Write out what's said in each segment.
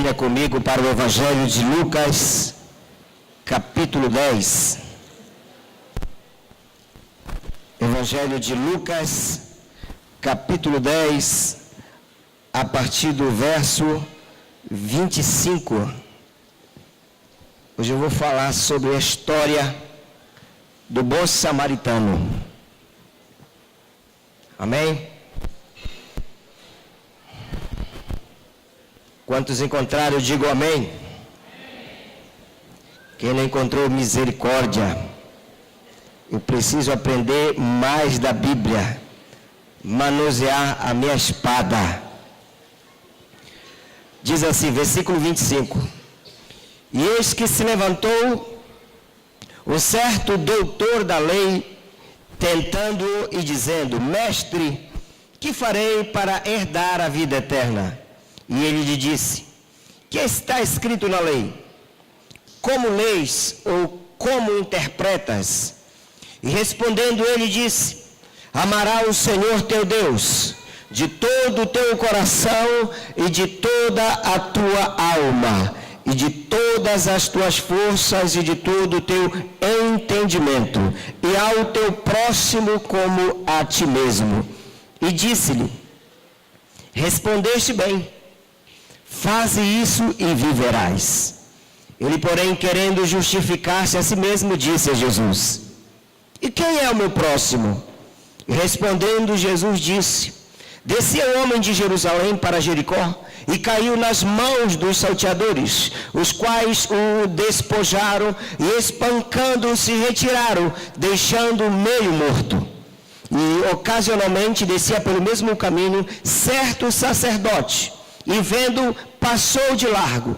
Bíblia comigo para o Evangelho de Lucas, capítulo 10. Evangelho de Lucas, capítulo 10, a partir do verso 25. Hoje eu vou falar sobre a história do bom samaritano. Amém? Quantos encontraram, digo amém. Quem não encontrou misericórdia, eu preciso aprender mais da Bíblia, manusear a minha espada. Diz assim, versículo 25. E eis que se levantou um certo doutor da lei, tentando-o e dizendo: Mestre, que farei para herdar a vida eterna? E ele lhe disse: que está escrito na lei? Como leis ou como interpretas? E respondendo ele disse: amarás o Senhor teu Deus de todo o teu coração e de toda a tua alma e de todas as tuas forças e de todo o teu entendimento, e ao teu próximo como a ti mesmo. E disse-lhe: respondeste bem, faze isso e viverás. Ele, porém, querendo justificar-se a si mesmo, disse a Jesus: e quem é o meu próximo? E respondendo Jesus disse: descia um homem de Jerusalém para Jericó e caiu nas mãos dos salteadores, os quais o despojaram e espancando-o se retiraram, deixando-o meio morto. E ocasionalmente descia pelo mesmo caminho certo sacerdote, e vendo, passou de largo.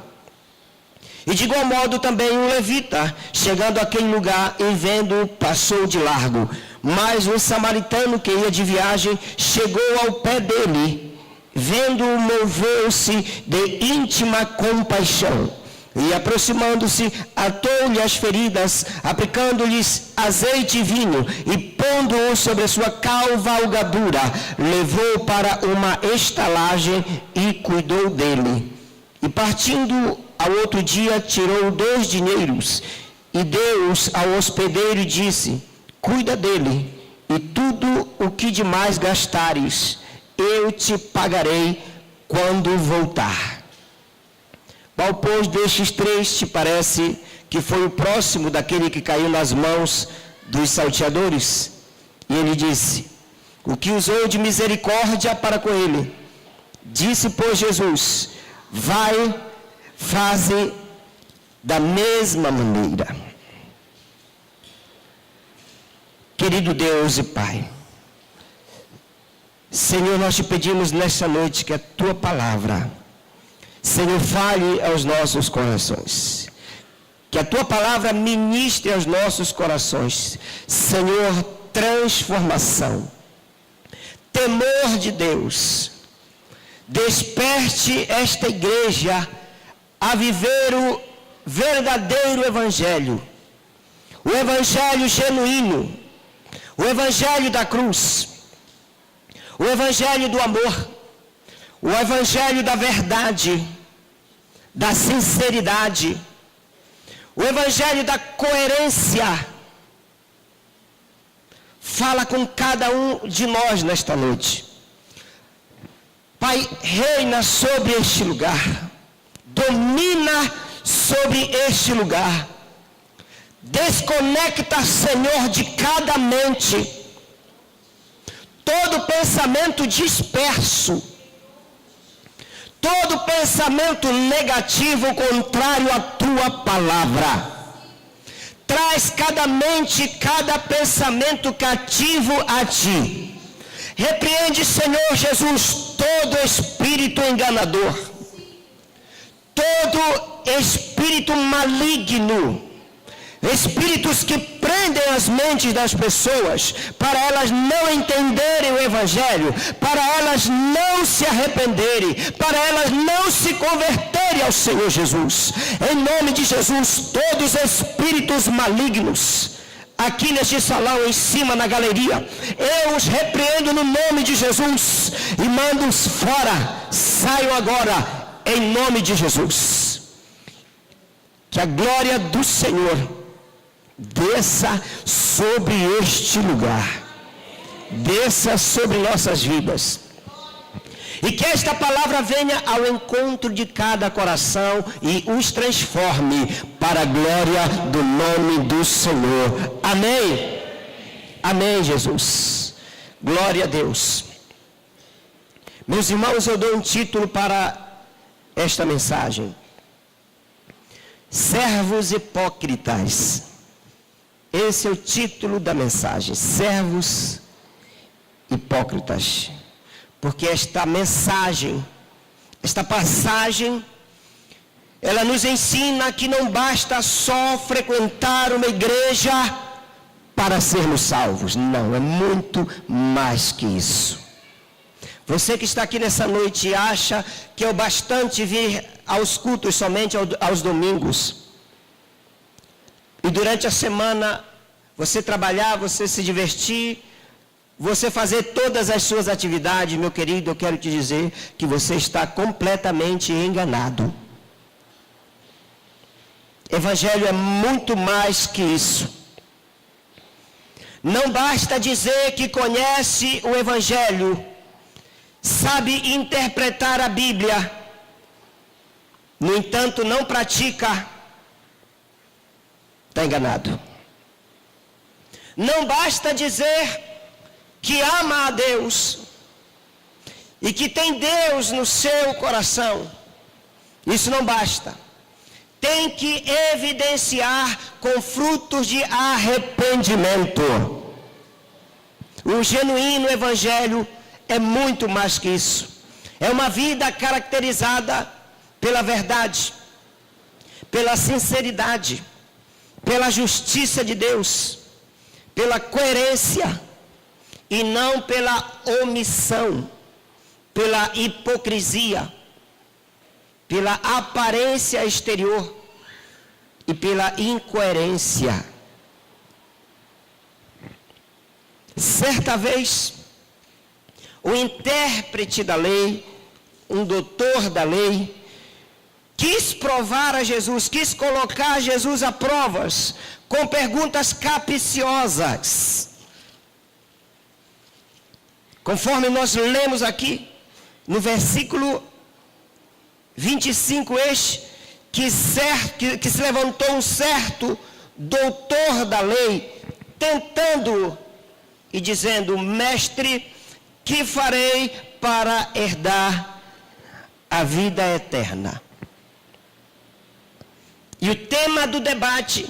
E de igual modo também um levita, chegando àquele lugar e vendo, passou de largo. Mas um samaritano que ia de viagem, chegou ao pé dele, vendo-o, moveu-se de íntima compaixão. E aproximando-se, atou-lhe as feridas, aplicando-lhes azeite e vinho, e pondo-o sobre a sua cavalgadura, levou para uma estalagem e cuidou dele. E partindo ao outro dia, tirou 2 dinheiros, e deu-os ao hospedeiro e disse: cuida dele, e tudo o que demais gastares, eu te pagarei quando voltar. Qual, pois, destes 3 te parece que foi o próximo daquele que caiu nas mãos dos salteadores? E ele disse: o que usou de misericórdia para com ele. Disse, pois, Jesus: vai, faze da mesma maneira. Querido Deus e Pai, Senhor, nós te pedimos nesta noite que a tua palavra, Senhor, fale aos nossos corações. Que a tua palavra ministre aos nossos corações. Senhor, transformação. Temor de Deus. Desperte esta igreja a viver o verdadeiro evangelho. O evangelho genuíno. O evangelho da cruz. O evangelho do amor. O evangelho da verdade, da sinceridade, o evangelho da coerência. Fala com cada um de nós nesta noite. Pai, reina sobre este lugar, domina sobre este lugar, desconecta, Senhor, de cada mente, todo pensamento disperso, todo pensamento negativo contrário à tua palavra. Traz cada mente, cada pensamento cativo a ti. Repreende, Senhor Jesus, todo espírito enganador, todo espírito maligno, espíritos que prendem as mentes das pessoas para elas não entenderem o evangelho, para elas não se arrependerem, para elas não se converterem ao Senhor Jesus. Em nome de Jesus, todos os espíritos malignos aqui neste salão, em cima na galeria, eu os repreendo no nome de Jesus e mando-os fora. Saiam agora em nome de Jesus. Que a glória do Senhor desça sobre este lugar. Desça sobre nossas vidas. E que esta palavra venha ao encontro de cada coração e os transforme para a glória do nome do Senhor. Amém? Amém, Jesus. Glória a Deus. Meus irmãos, eu dou um título para esta mensagem. Servos hipócritas. Esse é o título da mensagem. Servos hipócritas. Porque esta mensagem, esta passagem, ela nos ensina que não basta só frequentar uma igreja para sermos salvos. Não, é muito mais que isso. Você que está aqui nessa noite acha que é o bastante vir aos cultos somente aos domingos. E durante a semana, você trabalhar, você se divertir, você fazer todas as suas atividades, meu querido, eu quero te dizer que você está completamente enganado. Evangelho é muito mais que isso. Não basta dizer que conhece o Evangelho, sabe interpretar a Bíblia, no entanto não pratica, está enganado. Não basta dizer que ama a Deus e que tem Deus no seu coração. Isso não basta. Tem que evidenciar com frutos de arrependimento. O genuíno evangelho é muito mais que isso. É uma vida caracterizada pela verdade, pela sinceridade, pela justiça de Deus, pela coerência, e não pela omissão, pela hipocrisia, pela aparência exterior e pela incoerência. Certa vez, o intérprete da lei, um doutor da lei, quis provar a Jesus, quis colocar Jesus a provas com perguntas capciosas. Conforme nós lemos aqui, no versículo 25, que se levantou um certo doutor da lei, tentando e dizendo: mestre, que farei para herdar a vida eterna? E o tema do debate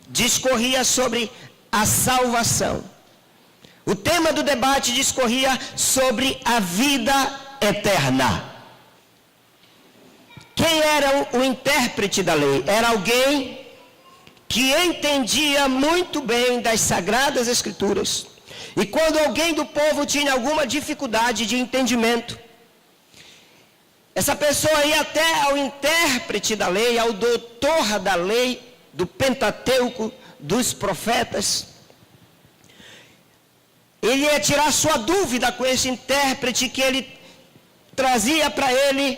discorria sobre a salvação. O tema do debate discorria sobre a vida eterna. Quem era o intérprete da lei? Era alguém que entendia muito bem das Sagradas Escrituras. E quando alguém do povo tinha alguma dificuldade de entendimento, essa pessoa ia até ao intérprete da lei, ao doutor da lei, do Pentateuco, dos profetas. Ele ia tirar sua dúvida com esse intérprete, que ele trazia para ele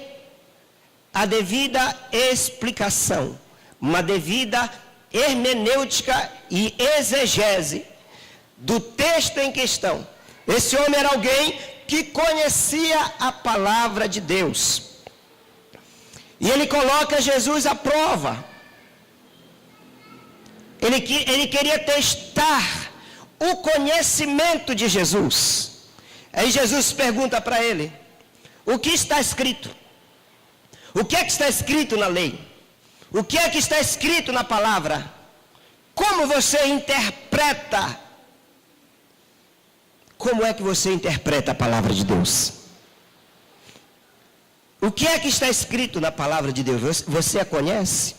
a devida explicação, uma devida hermenêutica e exegese do texto em questão. Esse homem era alguém que conhecia a palavra de Deus. E ele coloca Jesus à prova. Ele queria testar o conhecimento de Jesus. Aí Jesus pergunta para ele: o que está escrito? O que é que está escrito na lei? O que é que está escrito na palavra? Como você interpreta? Como é que você interpreta a palavra de Deus? O que é que está escrito na palavra de Deus? Você a conhece?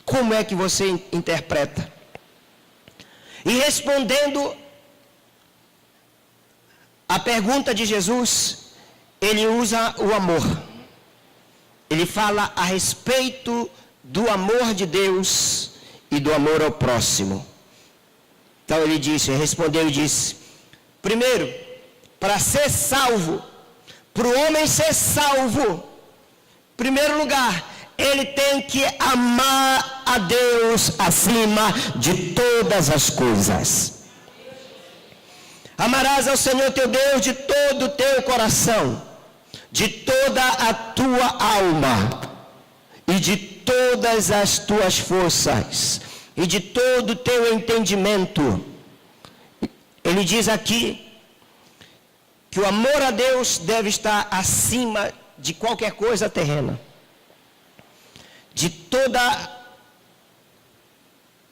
Como é que você interpreta? E respondendo a pergunta de Jesus, ele usa o amor. Ele fala a respeito do amor de Deus e do amor ao próximo. Então ele respondeu e disse: primeiro, para ser salvo, para o homem ser salvo, Primeiro lugar, ele tem que amar a Deus acima de todas as coisas. Amarás ao Senhor teu Deus de todo o teu coração, de toda a tua alma, e de todas as tuas forças, e de todo o teu entendimento. Ele diz aqui que o amor a Deus deve estar acima de qualquer coisa terrena, de toda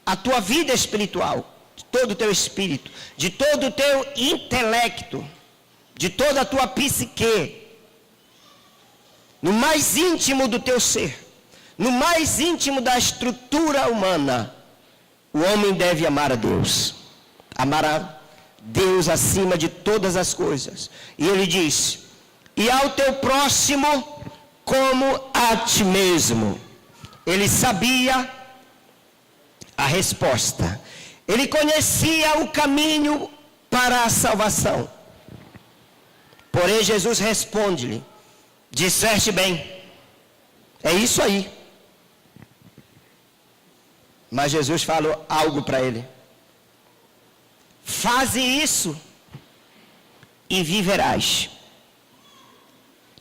a tua vida espiritual, de todo o teu espírito, de todo o teu intelecto, de toda a tua psique, no mais íntimo do teu ser, no mais íntimo da estrutura humana, o homem deve amar a Deus. Amar a Deus acima de todas as coisas. E ele diz: e ao teu próximo como a ti mesmo. Ele sabia a resposta. Ele conhecia o caminho para a salvação. Porém, Jesus responde-lhe: disseste bem. É isso aí. Mas Jesus falou algo para ele: faze isso e viverás.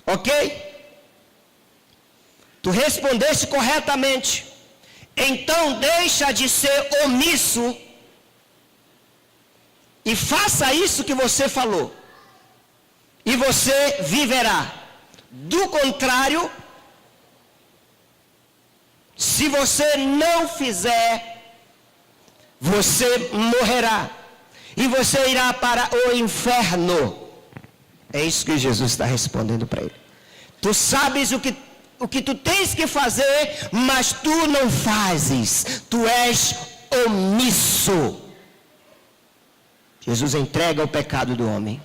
Ok? Tu respondeste corretamente. Então deixa de ser omisso e faça isso que você falou, e você viverá. Do contrário, se você não fizer, você morrerá e você irá para o inferno. É isso que Jesus está respondendo para ele. Tu sabes o que tu tens que fazer, mas tu não fazes. Tu és omisso. Jesus entrega o pecado do homem.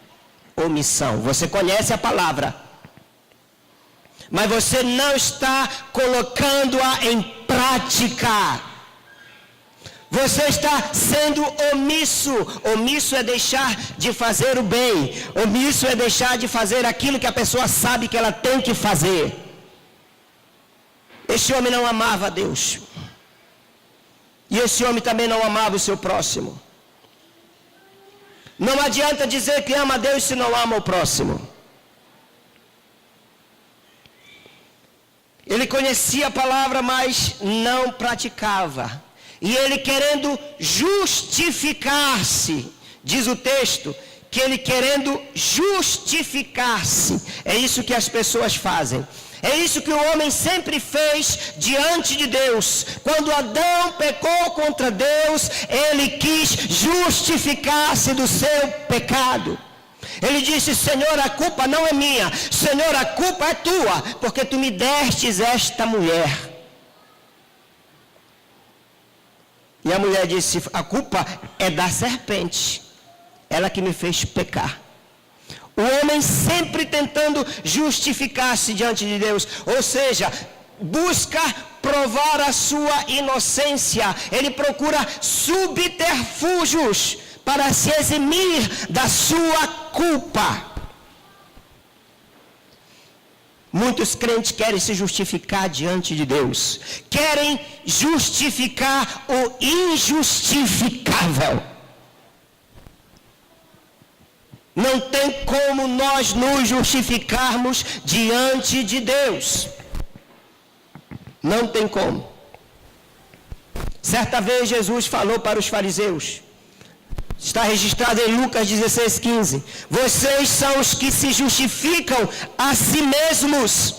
Omissão. Você conhece a palavra, mas você não está colocando-a em prática. Você está sendo omisso. Omisso é deixar de fazer o bem. Omisso é deixar de fazer aquilo que a pessoa sabe que ela tem que fazer. Esse homem não amava a Deus. E esse homem também não amava o seu próximo. Não adianta dizer que ama a Deus se não ama o próximo. Ele conhecia a palavra, mas não praticava. E ele querendo justificar-se, diz o texto, que ele querendo justificar-se. É isso que as pessoas fazem. É isso que o homem sempre fez diante de Deus. Quando Adão pecou contra Deus, ele quis justificar-se do seu pecado. Ele disse: Senhor, a culpa não é minha. Senhor, a culpa é tua, porque tu me destes esta mulher. E a mulher disse: a culpa é da serpente, ela que me fez pecar. O homem sempre tentando justificar-se diante de Deus, ou seja, busca provar a sua inocência. Ele procura subterfúgios para se eximir da sua culpa. Muitos crentes querem se justificar diante de Deus, querem justificar o injustificável. Não tem como nós nos justificarmos diante de Deus. Não tem como. Certa vez Jesus falou para os fariseus, está registrado em Lucas 16:15. Vocês são os que se justificam a si mesmos,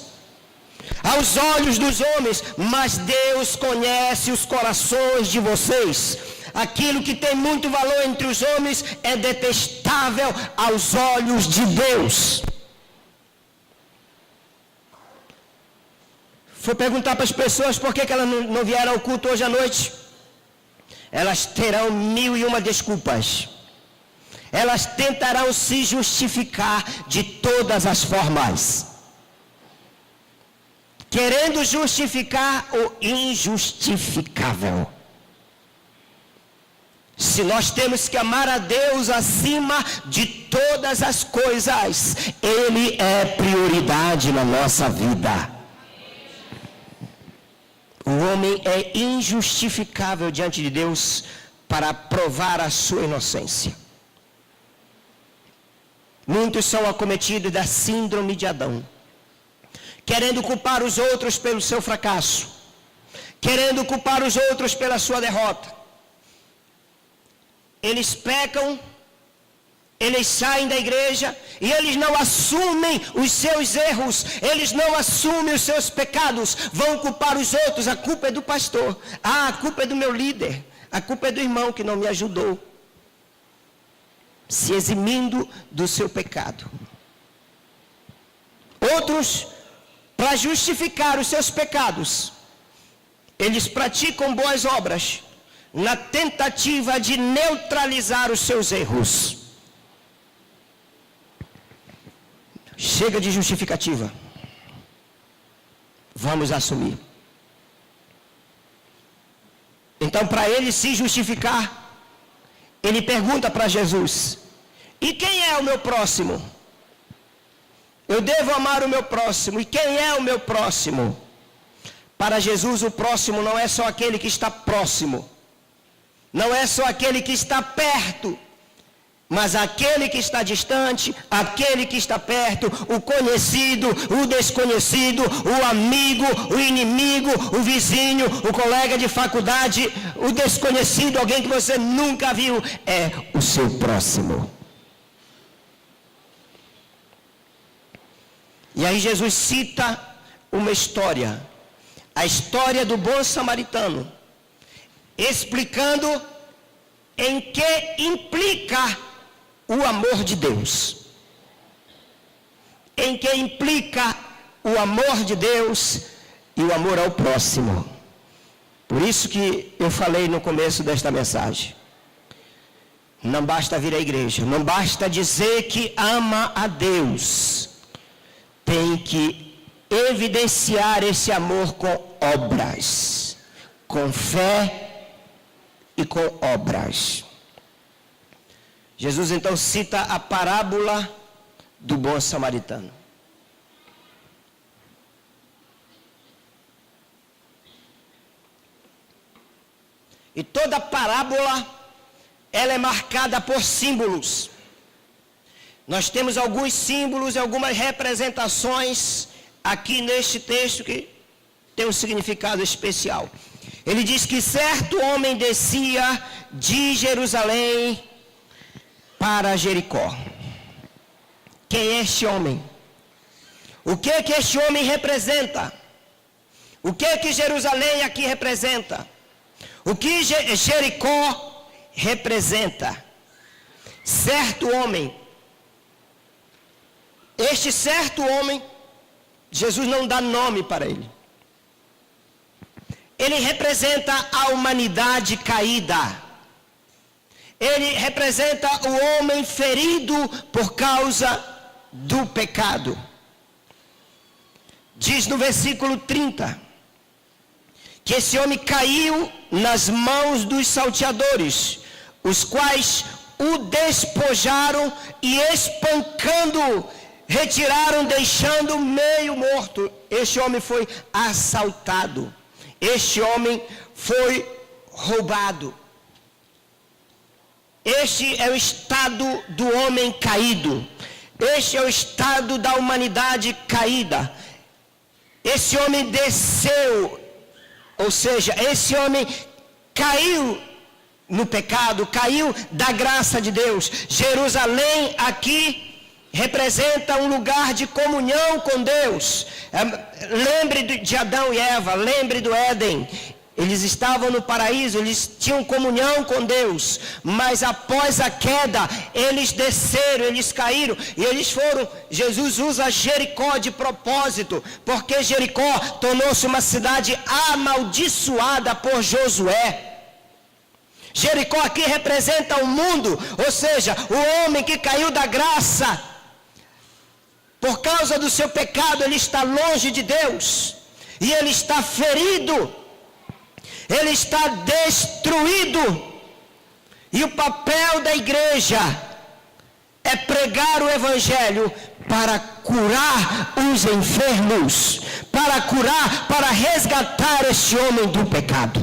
aos olhos dos homens, mas Deus conhece os corações de vocês. Aquilo que tem muito valor entre os homens é detestável aos olhos de Deus. Foi perguntar para as pessoas por que elas não vieram ao culto hoje à noite. Elas terão 1001 desculpas. Elas tentarão se justificar de todas as formas, querendo justificar o injustificável. Se nós temos que amar a Deus acima de todas as coisas, Ele é prioridade na nossa vida. homem é injustificável diante de Deus para provar a sua inocência. Muitos são acometidos da síndrome de Adão, querendo culpar os outros pelo seu fracasso, querendo culpar os outros pela sua derrota. Eles pecam, eles saem da igreja e eles não assumem os seus erros, eles não assumem os seus pecados, vão culpar os outros. A culpa é do pastor, a culpa é do meu líder, a culpa é do irmão que não me ajudou, se eximindo do seu pecado. Outros, para justificar os seus pecados, eles praticam boas obras na tentativa de neutralizar os seus erros. Chega de justificativa. Vamos assumir. Então, para ele se justificar, ele pergunta para Jesus: e quem é o meu próximo? Eu devo amar o meu próximo. E quem é o meu próximo? Para Jesus, o próximo não é só aquele que está próximo, não é só aquele que está perto, mas aquele que está distante, aquele que está perto, o conhecido, o desconhecido, o amigo, o inimigo, o vizinho, o colega de faculdade, o desconhecido, alguém que você nunca viu, é o seu próximo. E aí Jesus cita uma história, a história do bom samaritano, explicando em que implica o amor de Deus. Em que implica o amor de Deus e o amor ao próximo. Por isso que eu falei no começo desta mensagem. Não basta vir à igreja, não basta dizer que ama a Deus. Tem que evidenciar esse amor com obras, com fé e com obras. Jesus então cita a parábola do bom samaritano. E toda parábola, ela é marcada por símbolos. Nós temos alguns símbolos e algumas representações aqui neste texto que tem um significado especial. Ele diz que certo homem descia de Jerusalém para Jericó. Quem é este homem? O que este homem representa? O que Jerusalém aqui representa? O que Jericó representa? Certo homem. Este certo homem, Jesus não dá nome para ele. Ele representa a humanidade caída. Ele representa o homem ferido por causa do pecado. Diz no versículo 30, que esse homem caiu nas mãos dos salteadores, os quais o despojaram e espancando, retiraram, deixando meio morto. Este homem foi assaltado. Este homem foi roubado. Este é o estado do homem caído. Este é o estado da humanidade caída. Esse homem desceu, ou seja, esse homem caiu no pecado, caiu da graça de Deus. Jerusalém aqui representa um lugar de comunhão com Deus. Lembre de Adão e Eva, lembre do Éden. Eles estavam no paraíso, eles tinham comunhão com Deus, mas após a queda, eles desceram, eles caíram, e eles foram. Jesus usa Jericó de propósito, porque Jericó tornou-se uma cidade amaldiçoada por Josué. Jericó aqui representa o mundo, ou seja, o homem que caiu da graça. Por causa do seu pecado, ele está longe de Deus, e ele está ferido, ele está destruído. E o papel da igreja é pregar o evangelho para curar os enfermos, para curar, para resgatar este homem do pecado.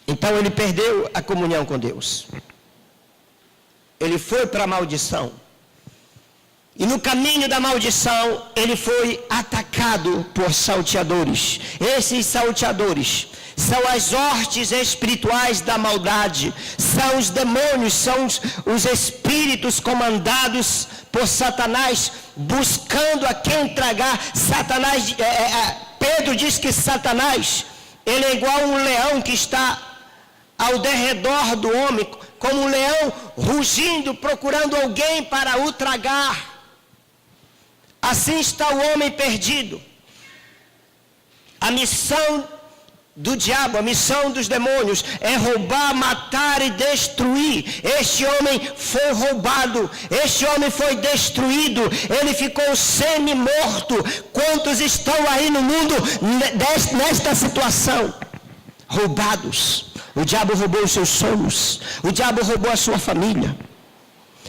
Então ele perdeu a comunhão com Deus. Ele foi para a maldição. E no caminho da maldição, ele foi atacado por salteadores. Esses salteadores são as hostes espirituais da maldade. São os demônios, são os espíritos comandados por Satanás, buscando a quem tragar. Satanás, Pedro diz que Satanás, ele é igual a um leão que está ao derredor do homem, como um leão rugindo, procurando alguém para o tragar. Assim está o homem perdido. A missão do diabo, a missão dos demônios é roubar, matar e destruir. Este homem foi roubado, este homem foi destruído, ele ficou semi-morto. Quantos estão aí no mundo nesta situação? Roubados. O diabo roubou os seus sonhos, o diabo roubou a sua família,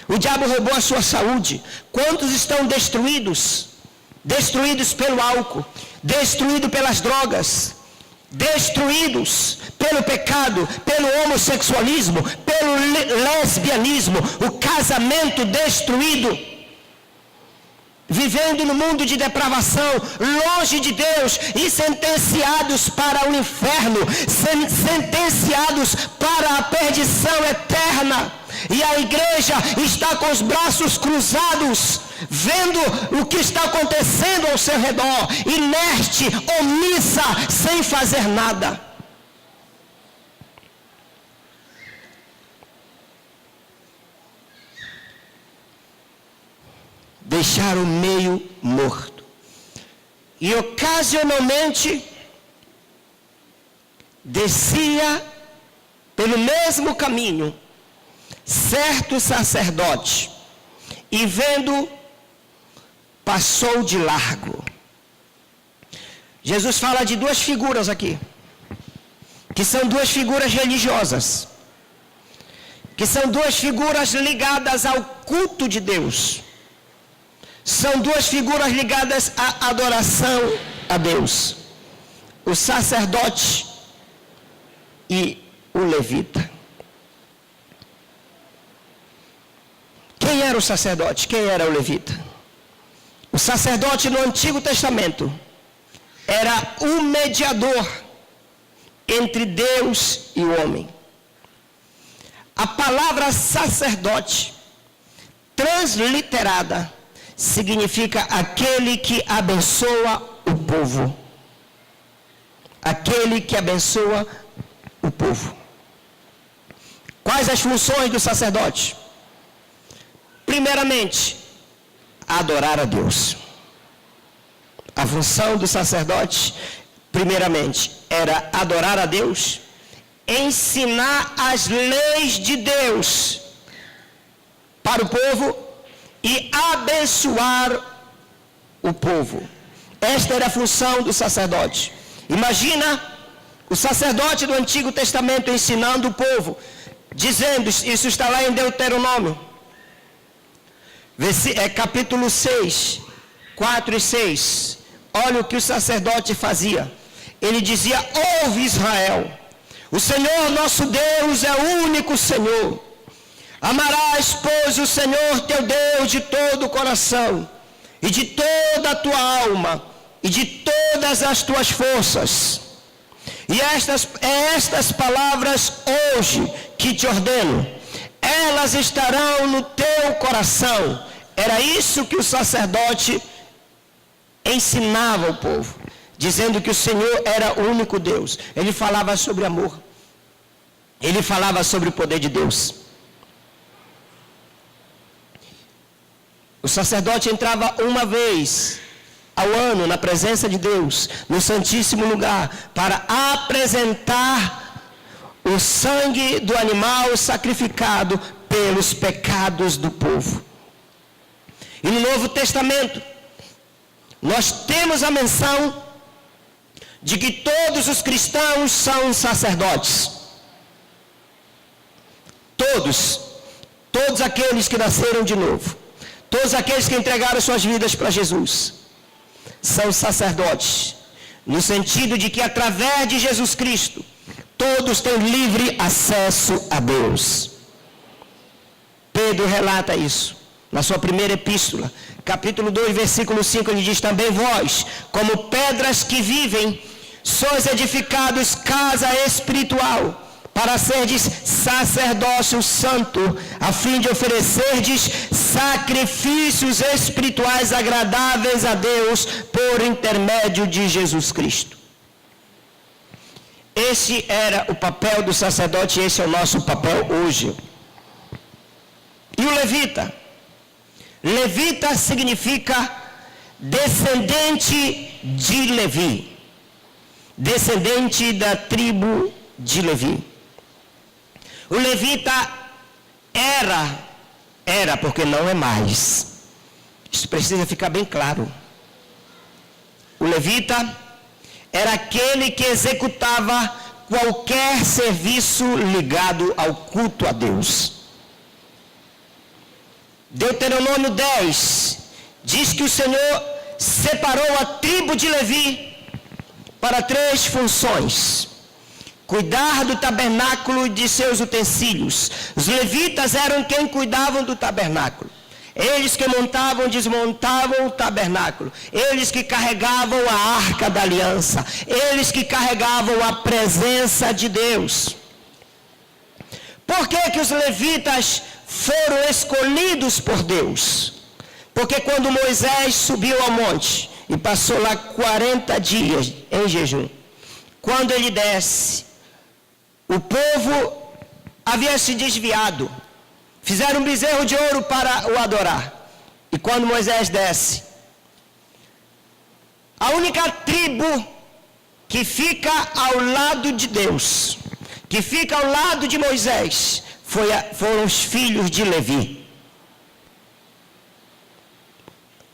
o diabo roubou a sua saúde. Quantos estão destruídos? Destruídos pelo álcool, destruídos pelas drogas, destruídos pelo pecado, pelo homossexualismo, pelo lesbianismo, o casamento destruído. Vivendo no mundo de depravação, longe de Deus e sentenciados para o inferno, sentenciados para a perdição eterna. E a igreja está com os braços cruzados, vendo o que está acontecendo ao seu redor, inerte, omissa, sem fazer nada. Deixaram meio morto. E ocasionalmente descia pelo mesmo caminho certo sacerdote, e vendo, passou de largo. Jesus fala de duas figuras aqui, que são duas figuras religiosas, que são duas figuras ligadas ao culto de Deus. São duas figuras ligadas à adoração a Deus: o sacerdote e o levita. Quem era o sacerdote? Quem era o levita? O sacerdote no Antigo Testamento era o mediador entre Deus e o homem. A palavra sacerdote, transliterada, significa aquele que abençoa o povo. Aquele que abençoa o povo. Quais as funções do sacerdote? Primeiramente, adorar a Deus. A função do sacerdote, primeiramente, era adorar a Deus, ensinar as leis de Deus para o povo e abençoar o povo. Esta era a função do sacerdote. Imagina o sacerdote do Antigo Testamento ensinando o povo, dizendo, isso está lá em Deuteronômio, capítulo 6, 4 e 6. Olha o que o sacerdote fazia. Ele dizia: ouve Israel, o Senhor nosso Deus é o único Senhor. Amarás, pois, o Senhor teu Deus de todo o coração, e de toda a tua alma, e de todas as tuas forças. E estas palavras hoje que te ordeno, elas estarão no teu coração. Era isso que o sacerdote ensinava ao povo, dizendo que o Senhor era o único Deus. Ele falava sobre amor, ele falava sobre o poder de Deus. O sacerdote entrava uma vez ao ano na presença de Deus, no Santíssimo Lugar, para apresentar o sangue do animal sacrificado pelos pecados do povo. E no Novo Testamento, nós temos a menção de que todos os cristãos são sacerdotes. Todos aqueles que nasceram de novo, Todos aqueles que entregaram suas vidas para Jesus são sacerdotes, no sentido de que através de Jesus Cristo, todos têm livre acesso a Deus. Pedro relata isso na sua primeira epístola, capítulo 2, versículo 5, ele diz: também vós, como pedras que vivem, sois edificados casa espiritual, para serdes sacerdócio santo, a fim de oferecerdes sacrifícios espirituais agradáveis a Deus, por intermédio de Jesus Cristo. Esse era o papel do sacerdote, esse é o nosso papel hoje. E o levita? Levita significa descendente de Levi, descendente da tribo de Levi. O levita era porque não é mais. Isso precisa ficar bem claro. O levita era aquele que executava qualquer serviço ligado ao culto a Deus. Deuteronômio 10 diz que o Senhor separou a tribo de Levi para 3 funções: cuidar do tabernáculo e de seus utensílios. Os levitas eram quem cuidavam do tabernáculo. Eles que montavam e desmontavam o tabernáculo. Eles que carregavam a arca da aliança. Eles que carregavam a presença de Deus. Por que os levitas foram escolhidos por Deus? Porque quando Moisés subiu ao monte e passou lá 40 dias em jejum, quando ele desce, o povo havia se desviado. Fizeram um bezerro de ouro para o adorar. E quando Moisés desce, a única tribo que fica ao lado de Deus, que fica ao lado de Moisés, foram os filhos de Levi.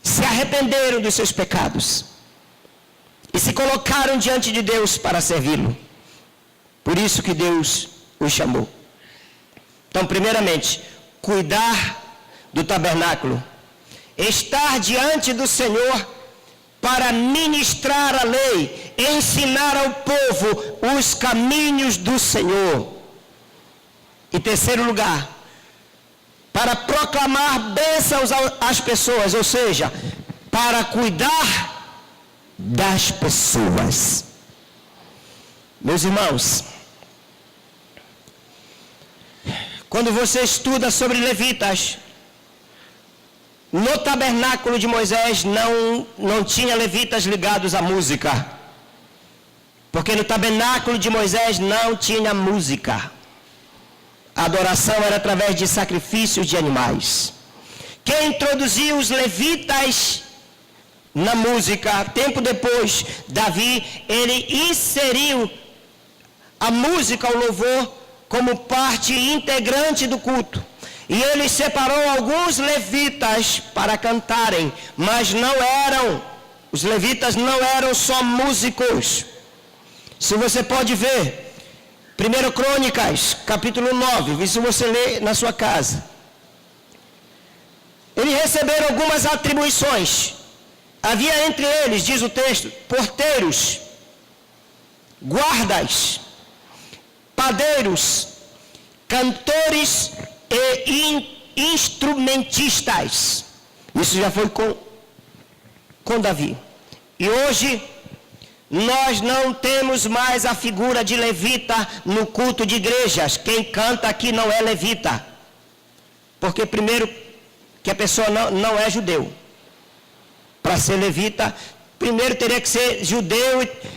Se arrependeram dos seus pecados e se colocaram diante de Deus para servi-lo. Por isso que Deus os chamou. Então, primeiramente, cuidar do tabernáculo, estar diante do Senhor para ministrar a lei, ensinar ao povo os caminhos do Senhor. Em terceiro lugar, para proclamar bênçãos às pessoas, ou seja, para cuidar das pessoas. Meus irmãos, quando você estuda sobre levitas, no tabernáculo de Moisés não tinha levitas ligados à música. Porque no tabernáculo de Moisés não tinha música. A adoração era através de sacrifícios de animais. Quem introduziu os levitas na música, tempo depois, Davi, ele inseriu a música, o louvor, como parte integrante do culto. E ele separou alguns levitas para cantarem, mas os levitas não eram só músicos. Se você pode ver, 1 Crônicas, capítulo 9, se você lê na sua casa. Eles receberam algumas atribuições. Havia entre eles, diz o texto, porteiros, guardas, padeiros, cantores e instrumentistas. Isso já foi com Davi. E hoje nós não temos mais a figura de levita no culto de igrejas. Quem canta aqui não é levita. Porque primeiro que a pessoa não é judeu. Para ser levita, primeiro teria que ser judeu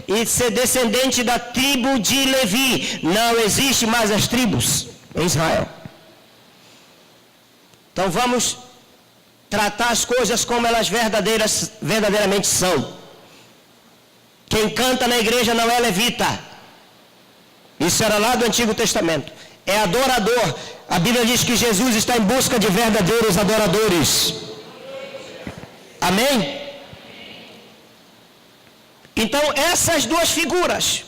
e ser descendente da tribo de Levi. Não existe mais as tribos em Israel. Então vamos tratar as coisas como elas verdadeiramente são. Quem canta na igreja não é levita. Isso era lá do Antigo Testamento. É adorador. A Bíblia diz que Jesus está em busca de verdadeiros adoradores. Amém? Então essas duas figuras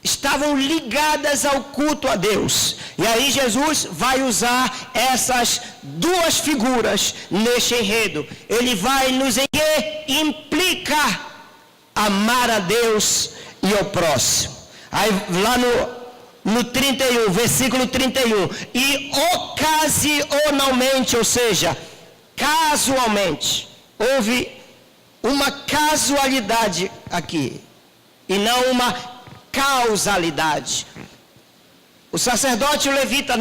estavam ligadas ao culto a Deus. E aí Jesus vai usar essas duas figuras neste enredo. Ele vai nos implica amar a Deus e ao próximo. Aí lá no 31, versículo 31, e ocasionalmente, ou seja, casualmente, houve uma casualidade aqui, e não uma causalidade. O sacerdote e o levita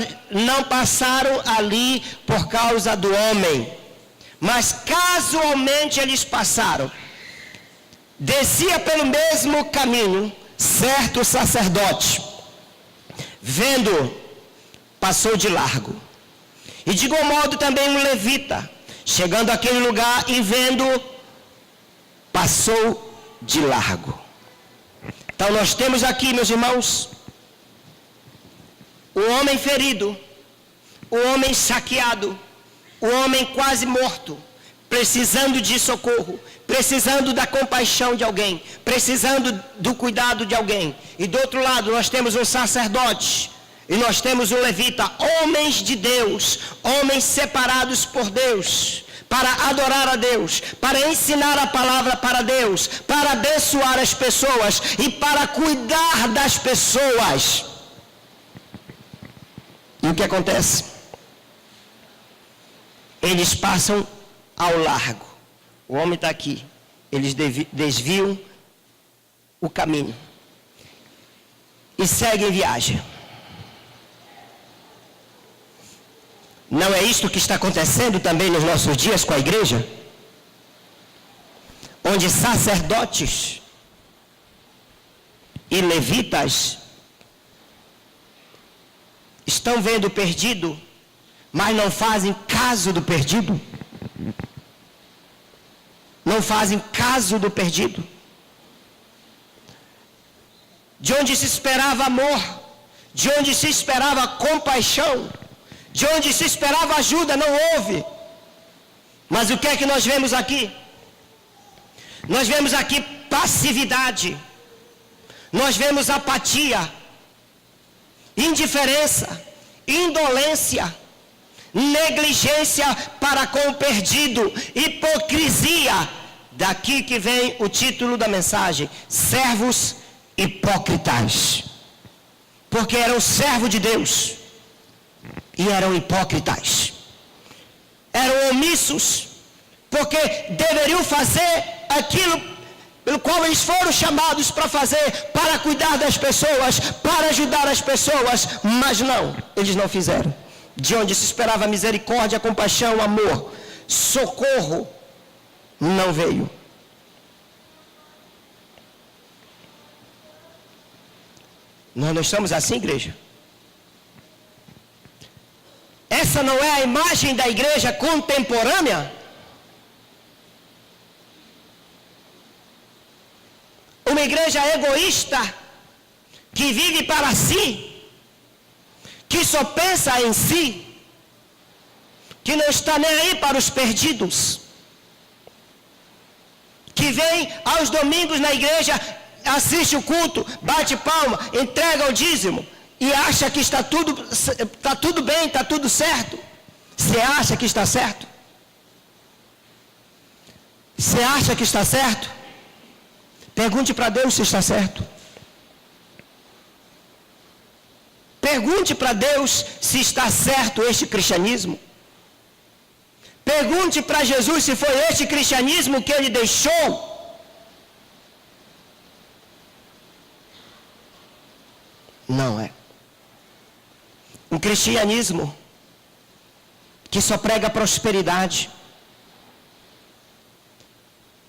não passaram ali por causa do homem, mas casualmente eles passaram. Descia pelo mesmo caminho certo sacerdote, vendo, passou de largo. E de igual modo também um levita, chegando àquele lugar e vendo, passou de largo. Então nós temos aqui, meus irmãos, o homem ferido, o homem saqueado, o homem quase morto, precisando de socorro, precisando da compaixão de alguém, precisando do cuidado de alguém. E do outro lado nós temos um sacerdote e nós temos um levita, homens de Deus, homens separados por Deus, para adorar a Deus, para ensinar a palavra para Deus, para abençoar as pessoas e para cuidar das pessoas. E o que acontece? Eles passam ao largo. O homem está aqui. Eles desviam o caminho e seguem viagem. Não é isto que está acontecendo também nos nossos dias com a igreja? Onde sacerdotes e levitas estão vendo o perdido, mas não fazem caso do perdido. Não fazem caso do perdido. De onde se esperava amor, de onde se esperava compaixão, de onde se esperava ajuda, não houve. Mas o que é que nós vemos aqui? Nós vemos aqui passividade, nós vemos apatia, indiferença, indolência, negligência para com o perdido, hipocrisia. Daqui que vem o título da mensagem: servos hipócritas. Porque eram servos de Deus e eram hipócritas, eram omissos, porque deveriam fazer aquilo pelo qual eles foram chamados para fazer, para cuidar das pessoas, para ajudar as pessoas, mas não, eles não fizeram. De onde se esperava misericórdia, compaixão, amor, socorro, não veio. Nós não estamos assim, igreja? Essa não é a imagem da igreja contemporânea? Uma igreja egoísta, que vive para si, que só pensa em si, que não está nem aí para os perdidos, que vem aos domingos na igreja, assiste o culto, bate palma, entrega o dízimo e acha que está tudo bem, está tudo certo. Você acha que está certo? Você acha que está certo? Pergunte para Deus se está certo. Pergunte para Deus se está certo este cristianismo. Pergunte para Jesus se foi este cristianismo que ele deixou. Não é. Um cristianismo que só prega prosperidade.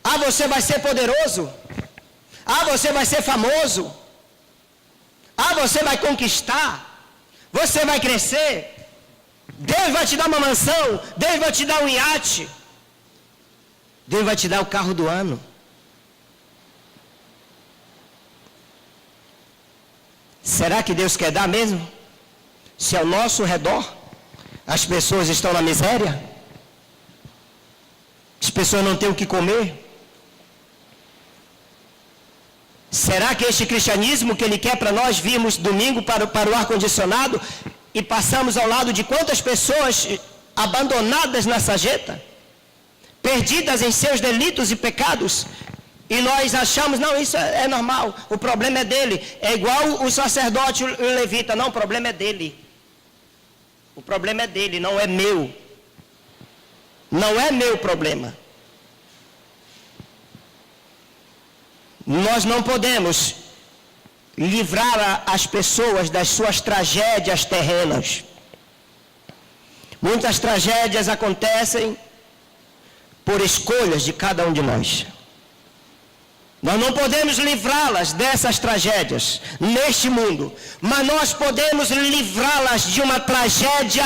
Ah, você vai ser poderoso. Ah, você vai ser famoso. Ah, você vai conquistar. Você vai crescer. Deus vai te dar uma mansão. Deus vai te dar um iate. Deus vai te dar o carro do ano. Será que Deus quer dar mesmo? Se ao nosso redor as pessoas estão na miséria, as pessoas não têm o que comer, Será que este cristianismo que ele quer para nós virmos domingo para o ar-condicionado e passamos ao lado de quantas pessoas abandonadas na sarjeta, perdidas em seus delitos e pecados, e nós achamos, não, isso é normal, o problema é dele, é igual o sacerdote e o levita, não, o problema é dele. O problema é dele, não é meu. Não é meu problema. Nós não podemos livrar as pessoas das suas tragédias terrenas. Muitas tragédias acontecem por escolhas de cada um de nós. Nós não podemos livrá-las dessas tragédias neste mundo, mas nós podemos livrá-las de uma tragédia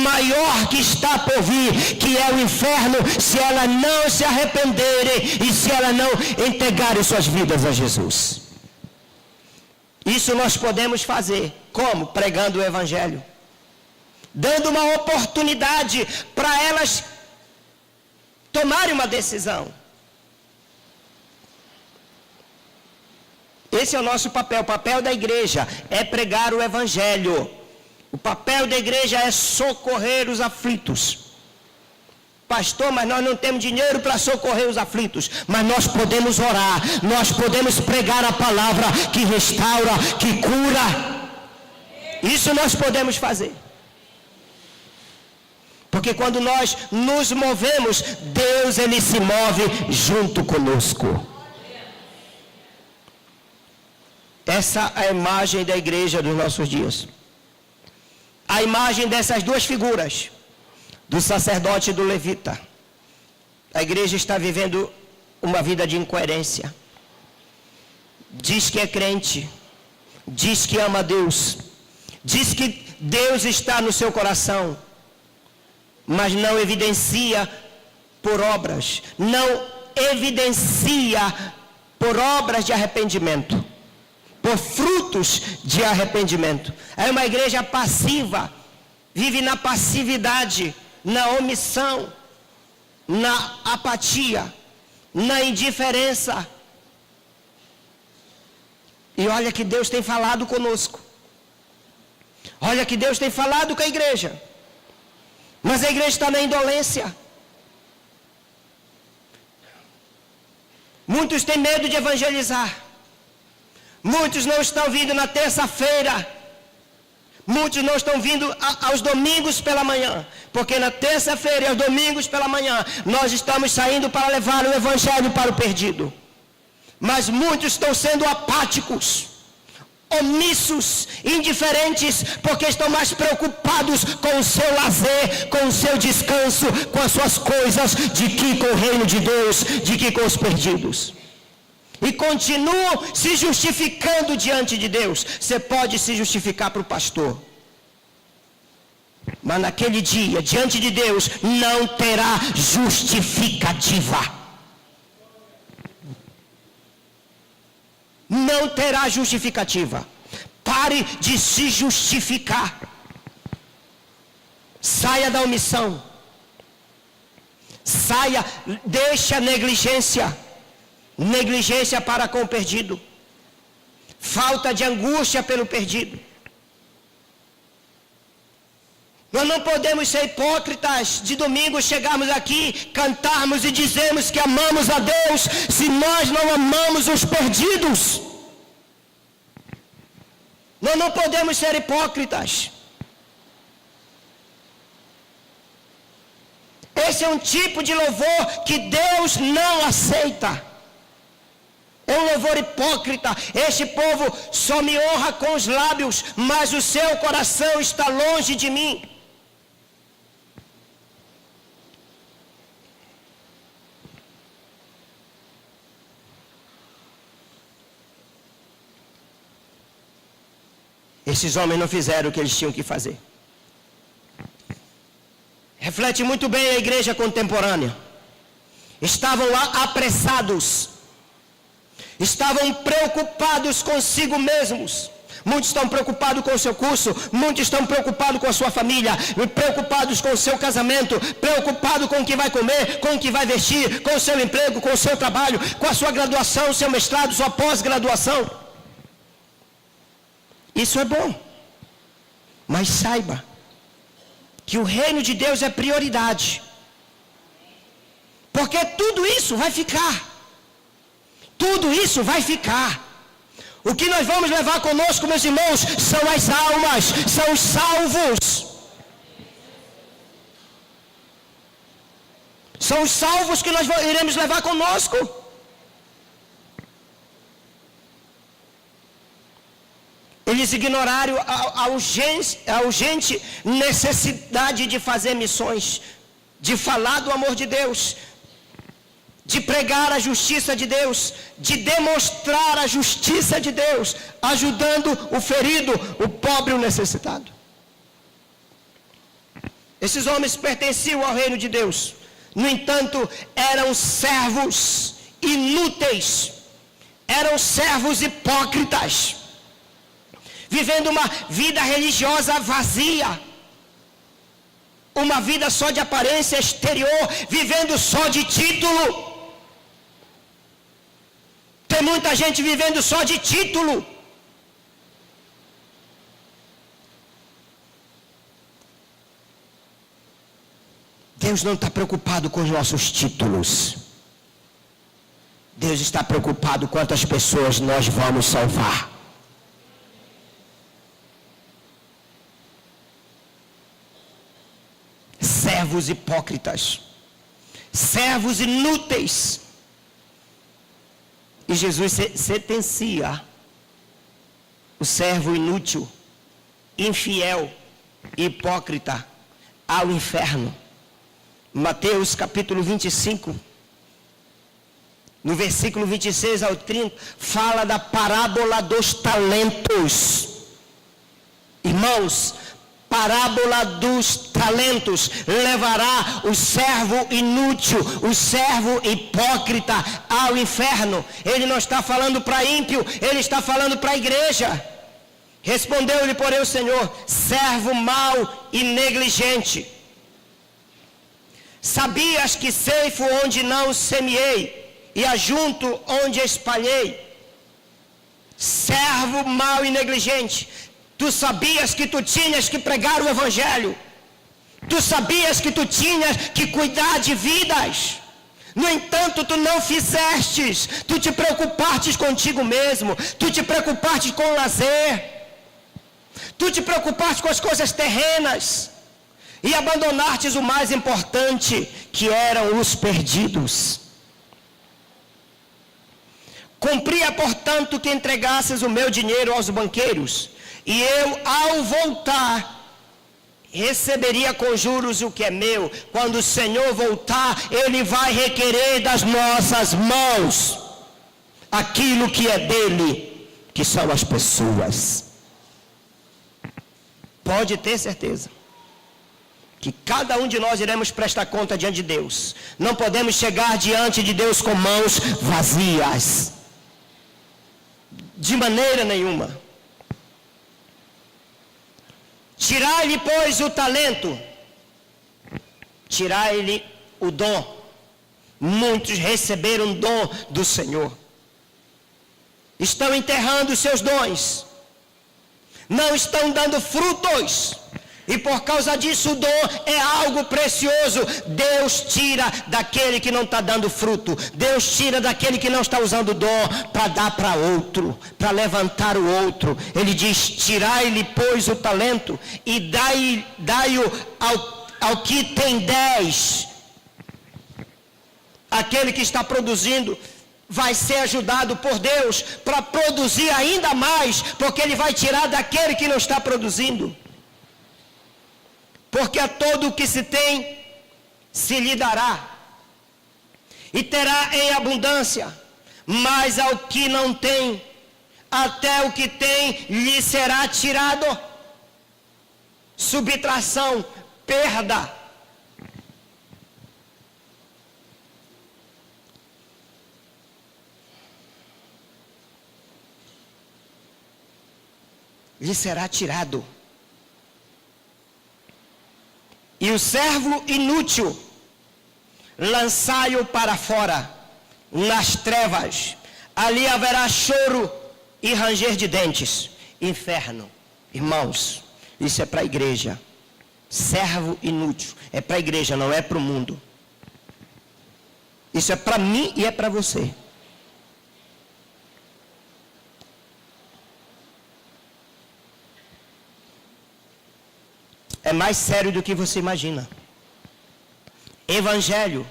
maior que está por vir, que é o inferno, se elas não se arrependerem e se elas não entregarem suas vidas a Jesus. Isso nós podemos fazer. Como? Pregando o Evangelho, dando uma oportunidade para elas tomarem uma decisão. Esse é o nosso papel. O papel da igreja é pregar o Evangelho. O papel da igreja é socorrer os aflitos. Pastor, mas nós não temos dinheiro para socorrer os aflitos. Mas nós podemos orar, nós podemos pregar a palavra que restaura, que cura. Isso nós podemos fazer. Porque quando nós nos movemos, Deus, Ele se move junto conosco. Essa é a imagem da igreja dos nossos dias. A imagem dessas duas figuras, do sacerdote e do levita. A igreja está vivendo uma vida de incoerência. Diz que é crente, diz que ama Deus, diz que Deus está no seu coração, mas não evidencia por obras, não evidencia por obras de arrependimento, por frutos de arrependimento. É uma igreja passiva, vive na passividade, na omissão, na apatia, na indiferença. E olha que Deus tem falado conosco. Olha que Deus tem falado com a igreja. Mas a igreja está na indolência. Muitos têm medo de evangelizar. Muitos não estão vindo na terça-feira. Muitos não estão vindo aos domingos pela manhã. Porque na terça-feira e aos domingos pela manhã, nós estamos saindo para levar o evangelho para o perdido. Mas muitos estão sendo apáticos, omissos, indiferentes, porque estão mais preocupados com o seu lazer, com o seu descanso, com as suas coisas, de que com o reino de Deus, de que com os perdidos. E continuam se justificando diante de Deus. Você pode se justificar para o pastor, mas naquele dia, diante de Deus, não terá justificativa. Não terá justificativa. Pare de se justificar. Saia da omissão. Saia, deixe a negligência. Negligência para com o perdido. Falta de angústia pelo perdido. Nós não podemos ser hipócritas de domingo chegarmos aqui, cantarmos e dizermos que amamos a Deus, se nós não amamos os perdidos. Nós não podemos ser hipócritas. Esse é um tipo de louvor que Deus não aceita. É um louvor hipócrita. Este povo só me honra com os lábios, mas o seu coração está longe de mim. Esses homens não fizeram o que eles tinham que fazer. Reflete muito bem a igreja contemporânea. Estavam lá apressados. Estavam preocupados consigo mesmos. Muitos estão preocupados com o seu curso, muitos estão preocupados com a sua família, preocupados com o seu casamento, preocupados com o que vai comer, com o que vai vestir, com o seu emprego, com o seu trabalho, com a sua graduação, seu mestrado, sua pós-graduação. Isso é bom, mas saiba que o reino de Deus é prioridade, porque tudo isso vai ficar, tudo isso vai ficar. O que nós vamos levar conosco, meus irmãos, são as almas, são os salvos. São os salvos que nós iremos levar conosco. Eles ignoraram a urgente necessidade de fazer missões, de falar do amor de Deus, de pregar a justiça de Deus, de demonstrar a justiça de Deus, ajudando o ferido, o pobre e o necessitado. Esses homens pertenciam ao reino de Deus. No entanto, eram servos inúteis, eram servos hipócritas, vivendo uma vida religiosa vazia, uma vida só de aparência exterior, vivendo só de título. Tem muita gente vivendo só de título. Deus não está preocupado com os nossos títulos. Deus está preocupado quantas pessoas nós vamos salvar. Servos hipócritas, servos inúteis. E Jesus sentencia o servo inútil, infiel, hipócrita ao inferno. Mateus capítulo 25, no versículo 26 ao 30, fala da parábola dos talentos. Irmãos, parábola dos talentos levará o servo inútil, o servo hipócrita ao inferno. Ele não está falando para ímpio, ele está falando para a igreja. Respondeu-lhe, porém, o Senhor: servo mau e negligente, sabias que ceifo onde não semeei e ajunto onde espalhei? Servo mau e negligente, tu sabias que tu tinhas que pregar o evangelho, tu sabias que tu tinhas que cuidar de vidas, no entanto tu não fizestes, tu te preocupastes contigo mesmo, tu te preocupastes com o lazer, tu te preocupastes com as coisas terrenas, e abandonastes o mais importante, que eram os perdidos. Cumpria, portanto, que entregasses o meu dinheiro aos banqueiros, e eu, ao voltar, receberia com juros o que é meu. Quando o Senhor voltar, Ele vai requerer das nossas mãos aquilo que é dele, que são as pessoas. Pode ter certeza que cada um de nós iremos prestar conta diante de Deus. Não podemos chegar diante de Deus com mãos vazias, de maneira nenhuma. Tirai-lhe, pois, o talento, tirai-lhe o dom. Muitos receberam o dom do Senhor, estão enterrando os seus dons, não estão dando frutos, e por causa disso o dom é algo precioso. Deus tira daquele que não está dando fruto, Deus tira daquele que não está usando o dom para dar para outro, para levantar o outro. Ele diz: tirai-lhe, pois, o talento e dai-o ao que tem 10. Aquele que está produzindo vai ser ajudado por Deus para produzir ainda mais, porque Ele vai tirar daquele que não está produzindo. Porque a todo o que se tem, se lhe dará, e terá em abundância, mas ao que não tem, até o que tem lhe será tirado. Subtração, perda. lhe será tirado. E o servo inútil, lançai-o para fora, nas trevas. Ali haverá choro e ranger de dentes. Inferno. Irmãos, isso é para a igreja. Servo inútil. É para a igreja, não é para o mundo. Isso é para mim e é para você. É mais sério do que você imagina. Evangelho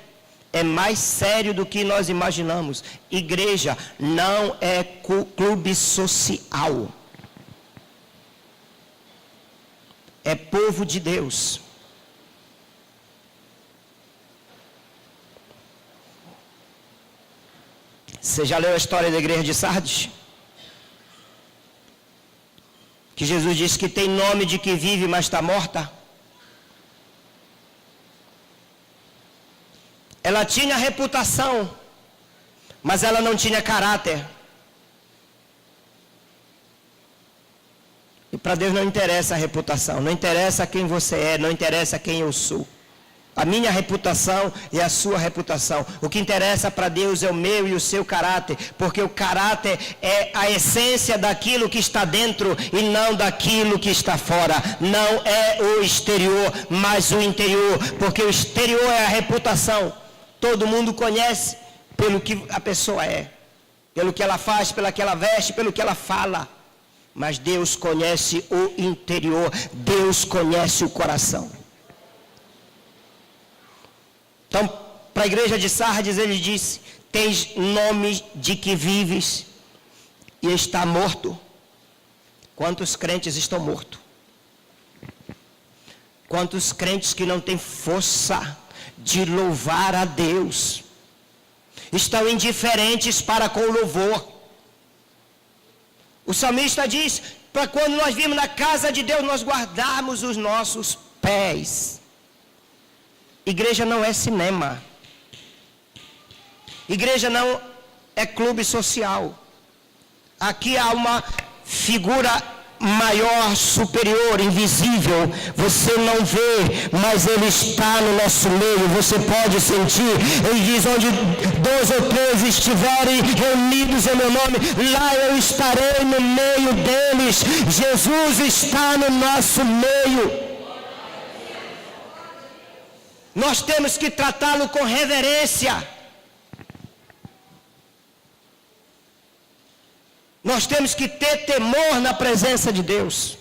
é mais sério do que nós imaginamos. Igreja não é clube social. É povo de Deus. Você já leu a história da igreja de Sardes? Que Jesus disse que tem nome de que vive, mas está morta. Ela tinha reputação, mas ela não tinha caráter. E para Deus não interessa a reputação, não interessa quem você é, não interessa quem eu sou. A minha reputação e a sua reputação. O que interessa para Deus é o meu e o seu caráter, porque o caráter é a essência daquilo que está dentro e não daquilo que está fora. Não é o exterior, mas o interior, porque o exterior é a reputação. Todo mundo conhece pelo que a pessoa é, pelo que ela faz, pelo que ela veste, pelo que ela fala. Mas Deus conhece o interior, Deus conhece o coração. Então, para a igreja de Sardes, ele disse: tens nome de que vives e está morto. Quantos crentes estão mortos? Quantos crentes que não têm força de louvar a Deus? Estão indiferentes para com o louvor. O salmista diz, para quando nós vimos na casa de Deus, nós guardarmos os nossos pés. Igreja não é cinema. Igreja não é clube social. Aqui há uma figura maior, superior, invisível. Você não vê, mas Ele está no nosso meio. Você pode sentir. Ele diz, onde 2 ou 3 estiverem reunidos em meu nome, lá eu estarei no meio deles. Jesus está no nosso meio. Nós temos que tratá-lo com reverência. Nós temos que ter temor na presença de Deus.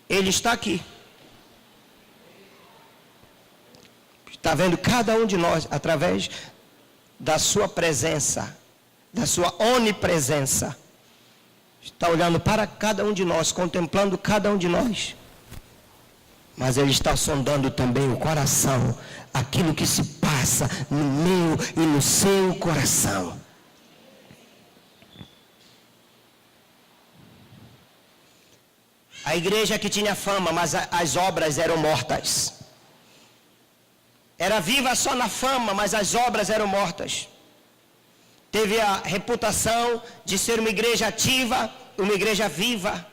Ele está aqui. Está vendo cada um de nós através da sua presença, da sua onipresença. Está olhando para cada um de nós, contemplando cada um de nós. Mas Ele está sondando também o coração, aquilo que se passa no meu e no seu coração. A igreja que tinha fama, mas as obras eram mortas. Era viva só na fama, mas as obras eram mortas. Teve a reputação de ser uma igreja ativa, uma igreja viva.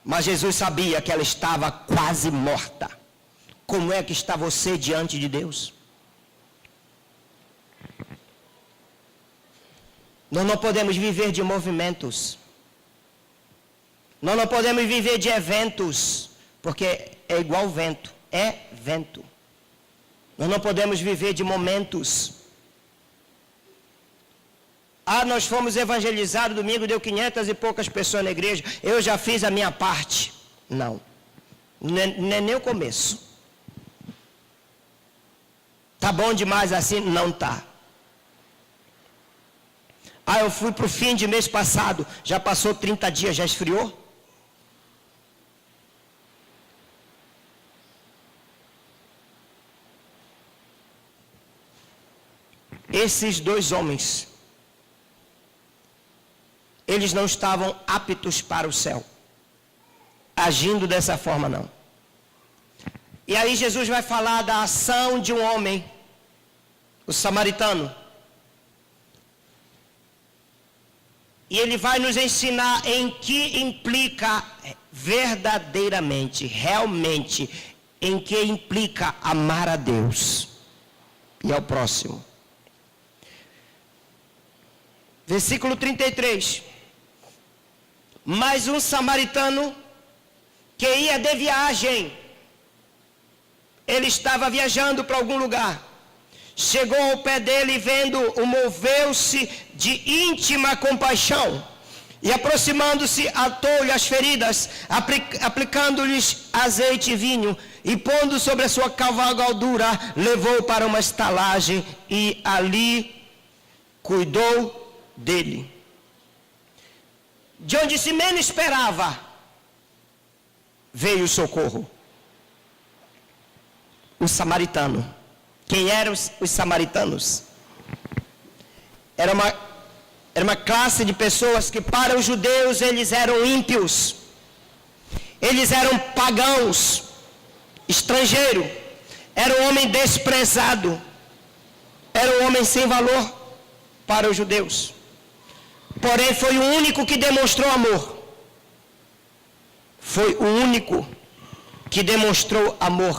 Mas Jesus sabia que ela estava quase morta. Como é que está você diante de Deus? Nós não podemos viver de movimentos. Nós não podemos viver de eventos, porque é igual vento, é vento. Nós não podemos viver de momentos. Nós fomos evangelizados, domingo deu 500 e poucas pessoas na igreja, eu já fiz a minha parte. Não é nem o começo. Tá bom demais assim? Não tá. Eu fui para o fim de mês passado, já passou 30 dias, já esfriou? Esses 2 homens, eles não estavam aptos para o céu, agindo dessa forma não. E aí Jesus vai falar da ação de um homem, o samaritano. E ele vai nos ensinar em que implica verdadeiramente, realmente, em que implica amar a Deus e ao próximo. Versículo 33. Mas um samaritano que ia de viagem, ele estava viajando para algum lugar, chegou ao pé dele e vendo-o, moveu-se de íntima compaixão e aproximando-se, atou-lhe as feridas, aplicando-lhes azeite e vinho, e pondo sobre a sua cavalgadura, levou para uma estalagem e ali cuidou dele. De onde se menos esperava, veio o socorro. O samaritano. Quem eram os samaritanos? Era uma classe de pessoas que para os judeus eles eram ímpios. Eles eram pagãos, estrangeiro. Era um homem desprezado. Era um homem sem valor para os judeus. Porém foi o único que demonstrou amor. Foi o único que demonstrou amor.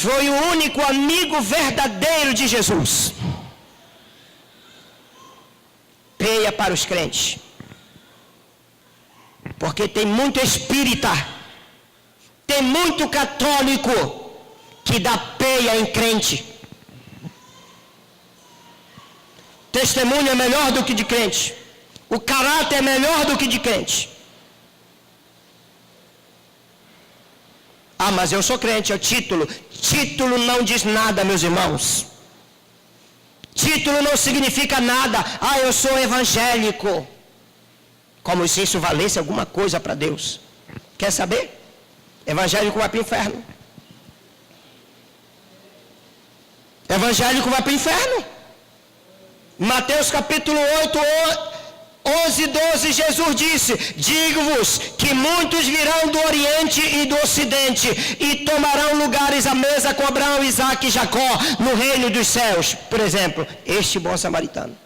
Foi o único amigo verdadeiro de Jesus. Peia para os crentes. Porque tem muito espírita, tem muito católico que dá peia em crente. Testemunho é melhor do que de crente. O caráter é melhor do que de crente. Ah, mas eu sou crente, é o título. Título não diz nada, meus irmãos. Título não significa nada. Ah, eu sou evangélico. Como se isso valesse alguma coisa para Deus. Quer saber? Evangélico vai para o inferno. Evangélico vai para o inferno. Mateus capítulo 8, 11 e 12, Jesus disse: digo-vos que muitos virão do Oriente e do Ocidente e tomarão lugares à mesa com Abraão, Isaque e Jacó no reino dos céus. Por exemplo, este bom samaritano.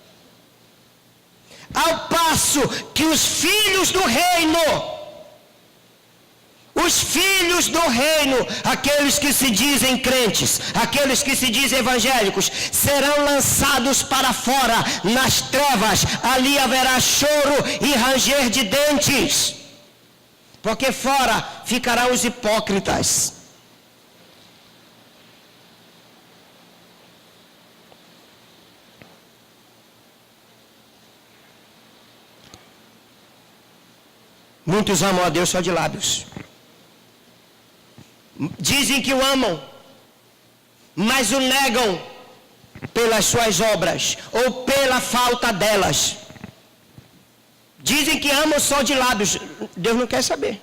Ao passo que os filhos do reino, aqueles que se dizem crentes, aqueles que se dizem evangélicos, serão lançados para fora nas trevas. Ali haverá choro e ranger de dentes, porque fora ficarão os hipócritas. Muitos amam a Deus só de lábios. Dizem que o amam, mas o negam pelas suas obras ou pela falta delas. Dizem que amam só de lábios. Deus não quer saber.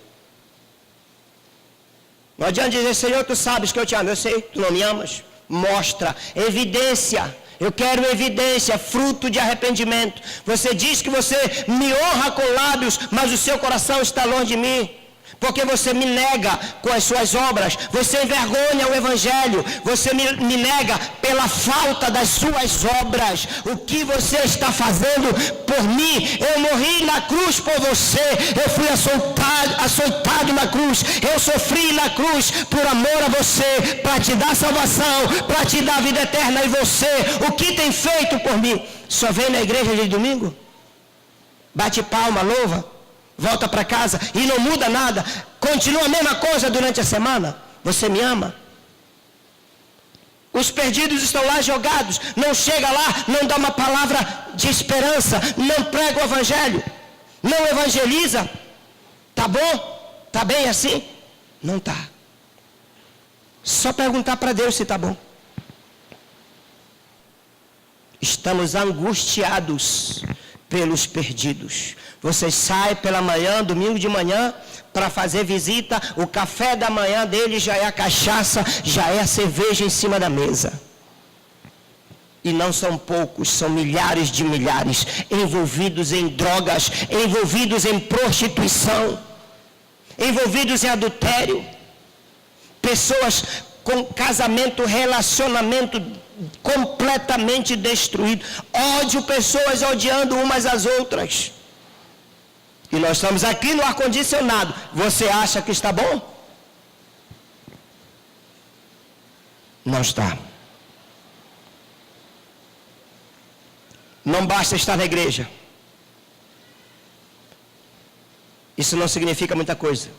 Não adianta dizer: Senhor, tu sabes que eu te amo. Eu sei, tu não me amas. Mostra, evidência. Eu quero evidência, fruto de arrependimento. Você diz que você me honra com lábios, mas o seu coração está longe de mim. Porque você me nega com as suas obras, você envergonha o Evangelho, você me nega pela falta das suas obras. O que você está fazendo por mim? Eu morri na cruz por você, eu fui açoitado na cruz, eu sofri na cruz por amor a você, para te dar salvação, para te dar vida eterna. E você, o que tem feito por mim? Só vem na igreja de domingo? Bate palma, louva? Volta para casa e não muda nada, continua a mesma coisa durante a semana. Você me ama? Os perdidos estão lá jogados, não chega lá, não dá uma palavra de esperança, não prega o Evangelho, não evangeliza. Tá bom? Tá bem assim? Não tá. Só perguntar para Deus se tá bom. Estamos angustiados pelos perdidos. Você sai pela manhã, domingo de manhã, para fazer visita, o café da manhã dele já é a cachaça, já é a cerveja em cima da mesa. E não são poucos, são milhares de milhares, envolvidos em drogas, envolvidos em prostituição, envolvidos em adultério. Pessoas com casamento, relacionamento completamente destruído. Ódio, pessoas odiando umas às outras. E nós estamos aqui no ar-condicionado. Você acha que está bom? Não está. Não basta estar na igreja. Isso não significa muita coisa.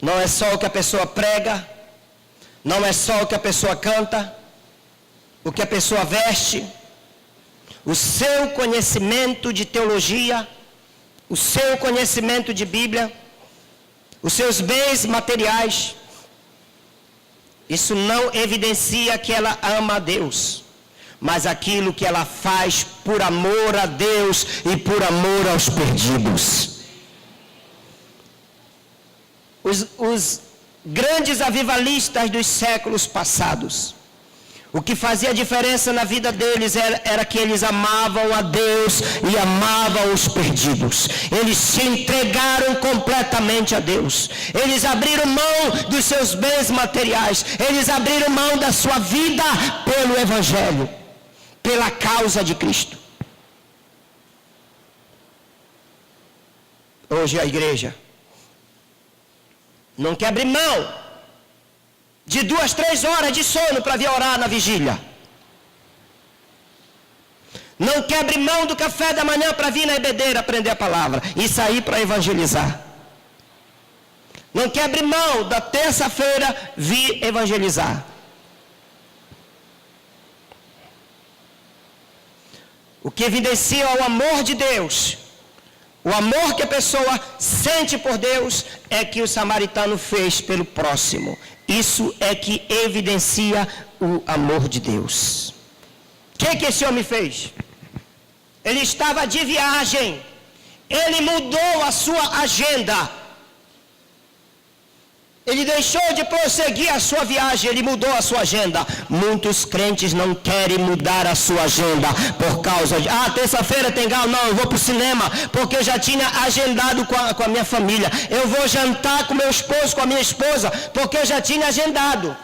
Não é só o que a pessoa prega, não é só o que a pessoa canta, o que a pessoa veste, o seu conhecimento de teologia, o seu conhecimento de Bíblia, os seus bens materiais. Isso não evidencia que ela ama a Deus, mas aquilo que ela faz por amor a Deus e por amor aos perdidos. Os grandes avivalistas dos séculos passados, o que fazia diferença na vida deles era que eles amavam a Deus e amavam os perdidos. Eles se entregaram completamente a Deus. Eles abriram mão dos seus bens materiais. Eles abriram mão da sua vida pelo Evangelho, pela causa de Cristo. Hoje a igreja não quer abrir mão de 2, 3 horas de sono para vir orar na vigília. Não quer abrir mão do café da manhã para vir na EBD aprender a palavra e sair para evangelizar. Não quer abrir mão da terça-feira vir evangelizar. O que evidencia o amor de Deus, o amor que a pessoa sente por Deus, é que o samaritano fez pelo próximo. Isso é que evidencia o amor de Deus. O que esse homem fez? Ele estava de viagem. Ele mudou a sua agenda. Ele deixou de prosseguir a sua viagem, ele mudou a sua agenda. Muitos crentes não querem mudar a sua agenda por causa de, terça-feira tem galo, não, eu vou para o cinema, porque eu já tinha agendado com a minha família. Eu vou jantar com meu esposo, com a minha esposa, porque eu já tinha agendado.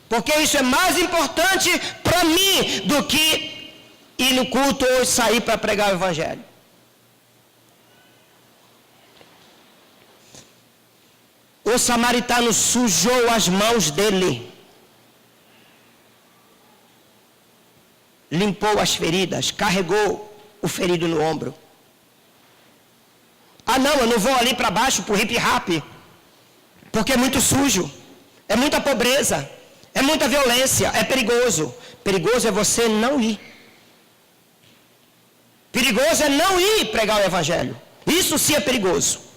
Porque isso é mais importante para mim do que ir no culto ou sair para pregar o evangelho. O samaritano sujou as mãos dele, limpou as feridas, carregou o ferido no ombro. Não, eu não vou ali para baixo para o hip-hop, porque é muito sujo, é muita pobreza, é muita violência, é perigoso. Perigoso é você não ir. Perigoso é não ir pregar o evangelho. Isso sim é perigoso.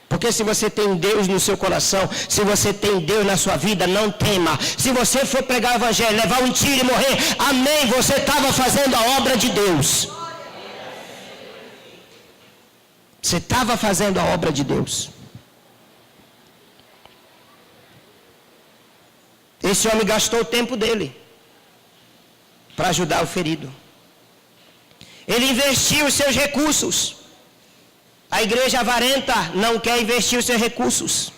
Porque se você tem Deus no seu coração, se você tem Deus na sua vida, não tema. Se você for pregar o evangelho, levar um tiro e morrer, amém, você estava fazendo a obra de Deus. Você estava fazendo a obra de Deus. Esse homem gastou o tempo dele para ajudar o ferido. Ele investiu os seus recursos. A igreja avarenta não quer investir os seus recursos.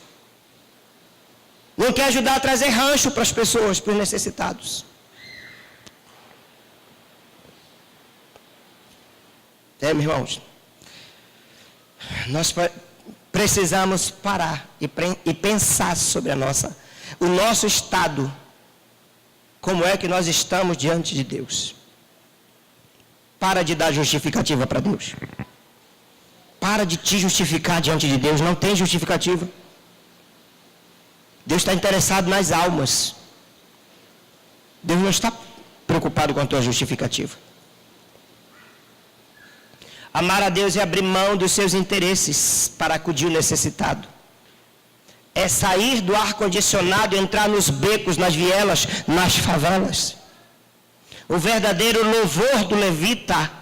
Não quer ajudar a trazer rancho para as pessoas, para os necessitados. Meus irmãos, nós precisamos parar e pensar sobre o nosso estado. Como é que nós estamos diante de Deus? Para de dar justificativa para Deus. Para de te justificar diante de Deus, não tem justificativa. Deus está interessado nas almas. Deus não está preocupado com a tua justificativa. Amar a Deus é abrir mão dos seus interesses para acudir o necessitado. É sair do ar-condicionado e entrar nos becos, nas vielas, nas favelas. O verdadeiro louvor do levita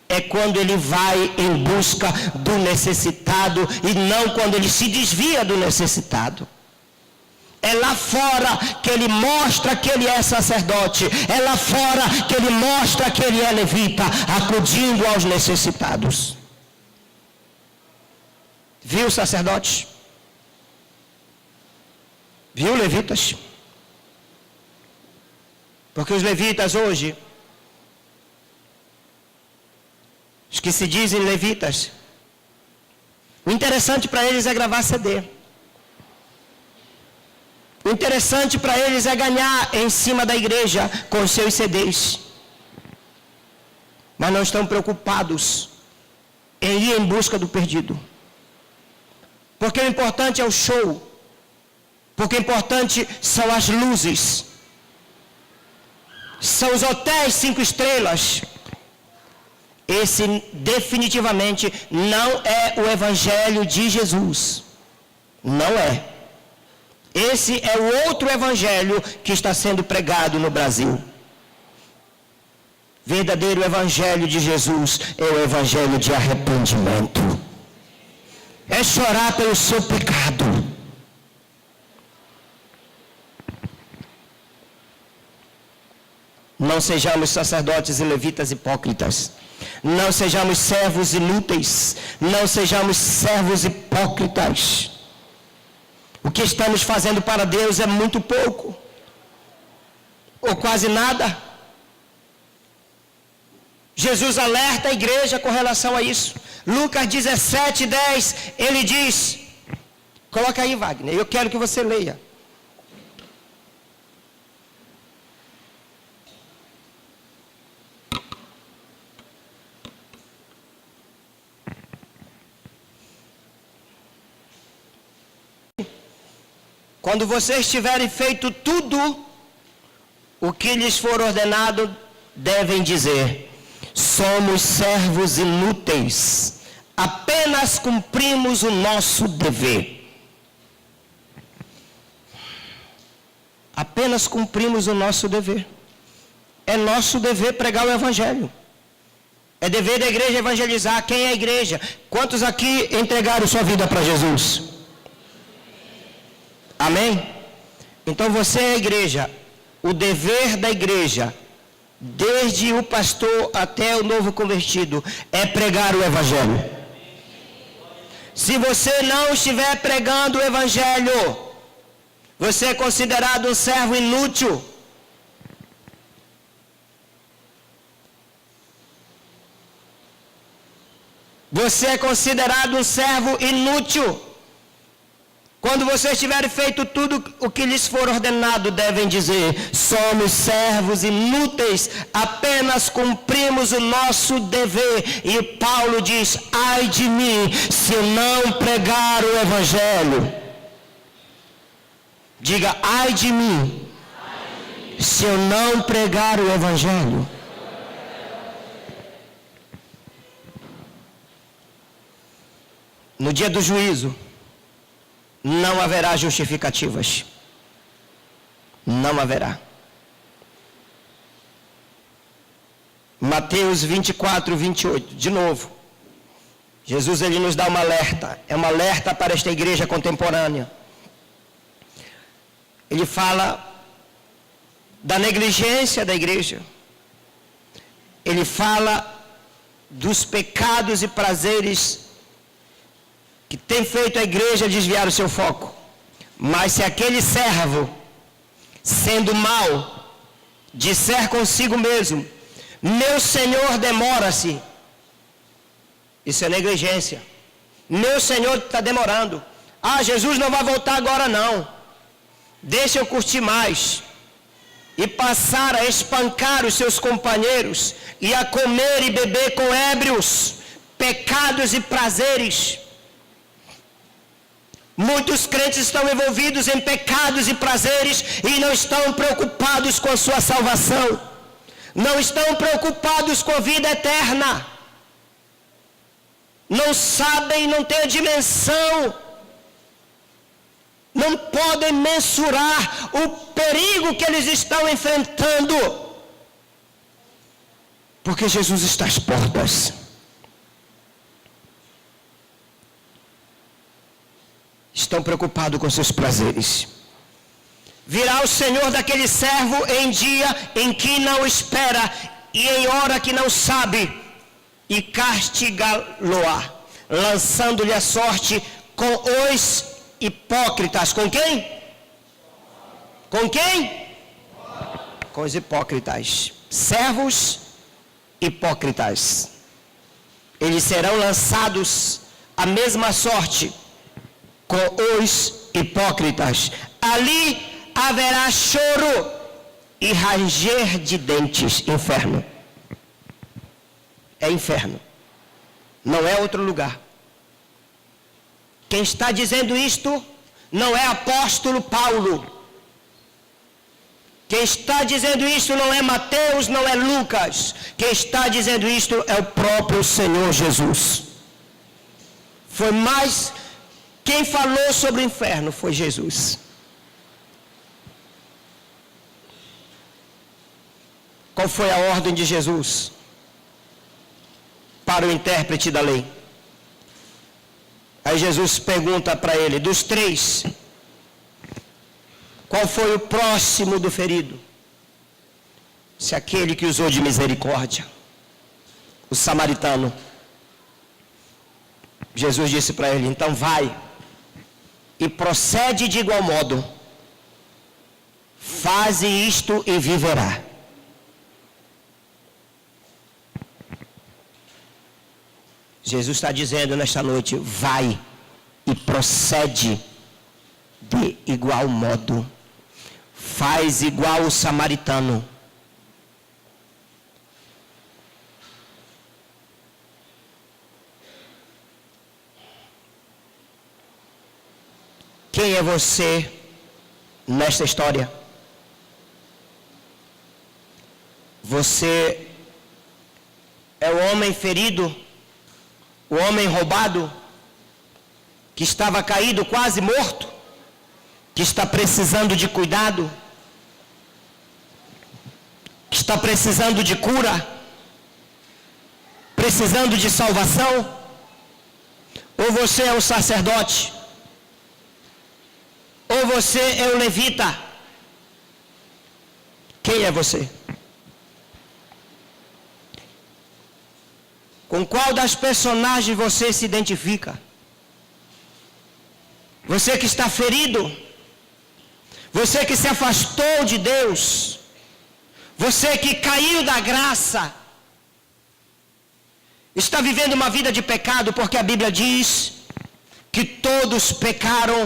é quando ele vai em busca do necessitado e não quando ele se desvia do necessitado. É lá fora que ele mostra que ele é sacerdote. É lá fora que ele mostra que ele é levita, acudindo aos necessitados. Viu, sacerdotes? Viu, levitas? Porque os levitas hoje, os que se dizem levitas, o interessante para eles é gravar CD. O interessante para eles é ganhar em cima da igreja com os seus CDs. Mas não estão preocupados em ir em busca do perdido. Porque o importante é o show. Porque o importante são as luzes. São os hotéis 5 estrelas. Esse definitivamente não é o evangelho de Jesus. Não é. Esse é o outro evangelho que está sendo pregado no Brasil. Verdadeiro evangelho de Jesus é o evangelho de arrependimento. É chorar pelo seu pecado. Não sejamos sacerdotes e levitas hipócritas. Não sejamos servos inúteis. Não sejamos servos hipócritas. O que estamos fazendo para Deus é muito pouco. Ou quase nada. Jesus alerta a igreja com relação a isso. Lucas 17:10, ele diz, coloca aí, Wagner, eu quero que você leia. Quando vocês tiverem feito tudo o que lhes for ordenado, devem dizer: somos servos inúteis, apenas cumprimos o nosso dever. Apenas cumprimos o nosso dever. É nosso dever pregar o evangelho. É dever da igreja evangelizar. Quem é a igreja? Quantos aqui entregaram sua vida para Jesus? Amém? Então você é a igreja. O dever da igreja, desde o pastor até o novo convertido, é pregar o evangelho. Se você não estiver pregando o evangelho, você é considerado um servo inútil. Você é considerado um servo inútil. Quando vocês tiverem feito tudo o que lhes for ordenado, devem dizer: somos servos inúteis, apenas cumprimos o nosso dever. E Paulo diz: ai de mim, se eu não pregar o evangelho. Diga: ai de mim, se eu não pregar o evangelho. No dia do juízo, não haverá justificativas. Não haverá. Mateus 24, 28. De novo. Jesus ele nos dá um alerta. É um alerta para esta igreja contemporânea. Ele fala da negligência da igreja. Ele fala dos pecados e prazeres que tem feito a igreja desviar o seu foco. Mas se aquele servo, sendo mau, disser consigo mesmo: meu Senhor demora-se, isso é negligência. Meu Senhor está demorando. Ah, Jesus não vai voltar agora não. Deixa eu curtir mais. E passar a espancar os seus companheiros, e a comer e beber com ébrios, pecados e prazeres. Muitos crentes estão envolvidos em pecados e prazeres e não estão preocupados com a sua salvação. Não estão preocupados com a vida eterna. Não sabem, não têm a dimensão. Não podem mensurar o perigo que eles estão enfrentando. Porque Jesus está às portas. Estão preocupados com seus prazeres. Virá o Senhor daquele servo em dia em que não espera e em hora que não sabe, e castigá-lo-á, lançando-lhe a sorte com os hipócritas. Com quem? Com quem? com os hipócritas. Servos hipócritas. Eles serão lançados à mesma sorte com os hipócritas. Ali haverá choro e ranger de dentes. Inferno. É inferno. Não é outro lugar. Quem está dizendo isto não é apóstolo Paulo. Quem está dizendo isto não é Mateus, não é Lucas. Quem está dizendo isto é o próprio Senhor Jesus. Foi mais... Quem falou sobre o inferno foi Jesus. Qual foi a ordem de Jesus para o intérprete da lei? Aí Jesus pergunta para ele, dos três, qual foi o próximo do ferido? Se aquele que usou de misericórdia, o samaritano. Jesus disse para ele, então vai e procede de igual modo, faze isto e viverá. Jesus está dizendo nesta noite, vai e procede de igual modo. Faz igual o samaritano. Quem é você nesta história? Você é o homem ferido, o homem roubado, que estava caído, quase morto, que está precisando de cuidado, que está precisando de cura, precisando de salvação? Ou você é o sacerdote? Ou você é o levita? Quem é você? Com qual das personagens você se identifica? Você que está ferido, você que se afastou de Deus, você que caiu da graça, está vivendo uma vida de pecado, porque a Bíblia diz que todos pecaram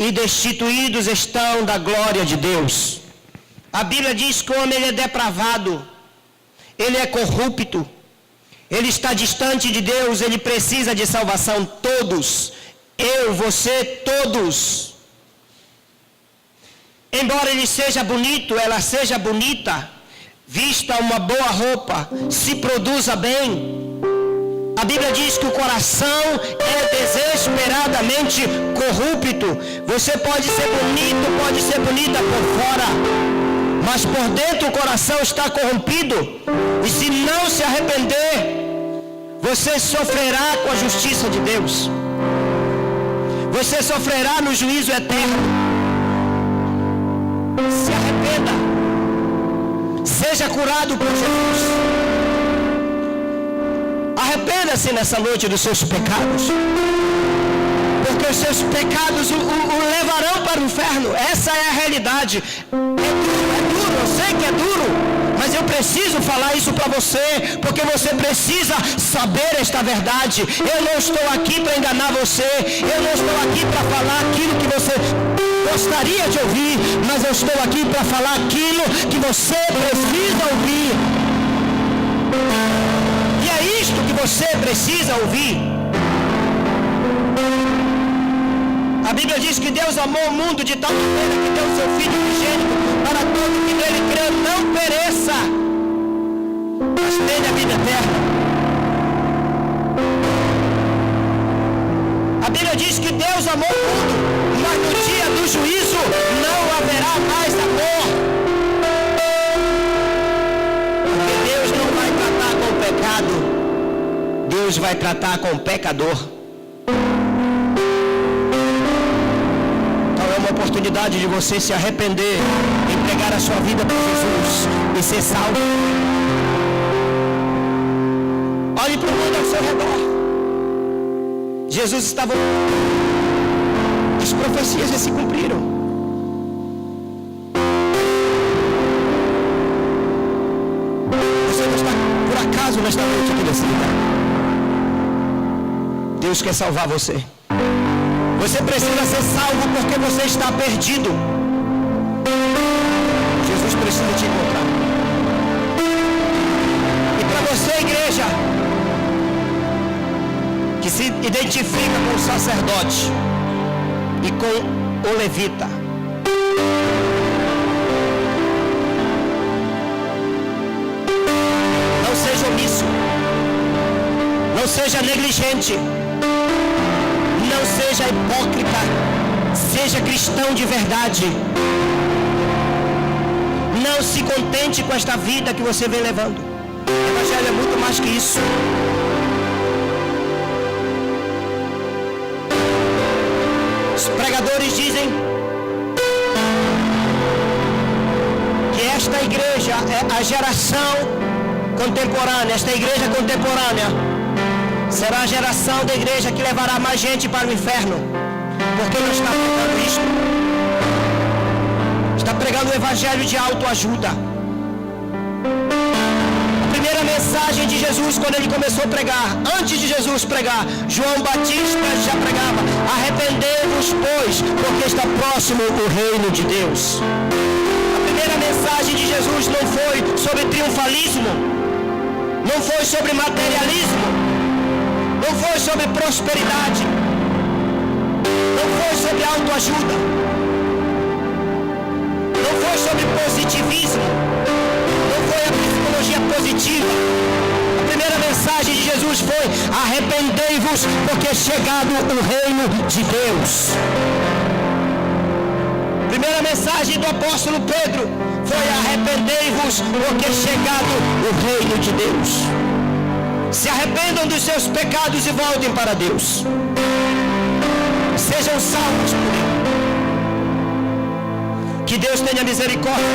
e destituídos estão da glória de Deus. A Bíblia diz que o homem ele é depravado, ele é corrupto, ele está distante de Deus, ele precisa de salvação. Todos, eu, você, todos. Embora ele seja bonito, ela seja bonita, vista uma boa roupa, se produza bem, a Bíblia diz que o coração é desesperadamente corrupto. Você pode ser bonito, pode ser bonita por fora, mas por dentro o coração está corrompido. E se não se arrepender, você sofrerá com a justiça de Deus. Você sofrerá no juízo eterno. Se arrependa. Seja curado por Jesus. Arrependa-se nessa noite dos seus pecados, porque os seus pecados o levarão para o inferno. Essa é a realidade. É duro, eu sei que é duro, mas eu preciso falar isso para você, porque você precisa saber esta verdade. Eu não estou aqui para enganar você, eu não estou aqui para falar aquilo que você gostaria de ouvir, mas eu estou aqui para falar aquilo que você precisa ouvir. E é isto que você precisa ouvir. A Bíblia diz que Deus amou o mundo de tal maneira que deu o seu Filho unigênito para todo que nele crê não pereça, mas tenha a vida eterna. A Bíblia diz que Deus amou o mundo, mas no dia do juízo não haverá mais amor. Porque Deus não vai tratar com o pecado, Deus vai tratar com o pecador. Oportunidade de você se arrepender, entregar a sua vida para Jesus e ser salvo. Olhe para o mundo ao seu redor. Jesus estava... As profecias já se cumpriram. nesta noite aqui nesse lugar. Deus quer salvar você. Você precisa ser salvo porque você está perdido. Jesus precisa te encontrar. E para você, igreja, que se identifica com o sacerdote e com o levita, não seja omisso, não seja negligente, não seja hipócrita, seja cristão de verdade. Não se contente com esta vida que você vem levando. O Evangelho é muito mais que isso. Os pregadores dizem que esta igreja é a geração contemporânea. Esta igreja contemporânea será a geração da igreja que levará mais gente para o inferno. Porque não está pregando isto. Está pregando o evangelho de autoajuda. A primeira mensagem de Jesus, quando ele começou a pregar, antes de Jesus pregar, João Batista já pregava: arrependei-vos, pois, porque está próximo o reino de Deus. A primeira mensagem de Jesus não foi sobre triunfalismo, não foi sobre materialismo, não foi sobre prosperidade, não foi sobre autoajuda, não foi sobre positivismo, não foi a psicologia positiva. A primeira mensagem de Jesus foi: arrependei-vos, porque é chegado o reino de Deus. A primeira mensagem do apóstolo Pedro foi: arrependei-vos, porque é chegado o reino de Deus. Se arrependam dos seus pecados e voltem para Deus. Sejam salvos por Ele. Que Deus tenha misericórdia.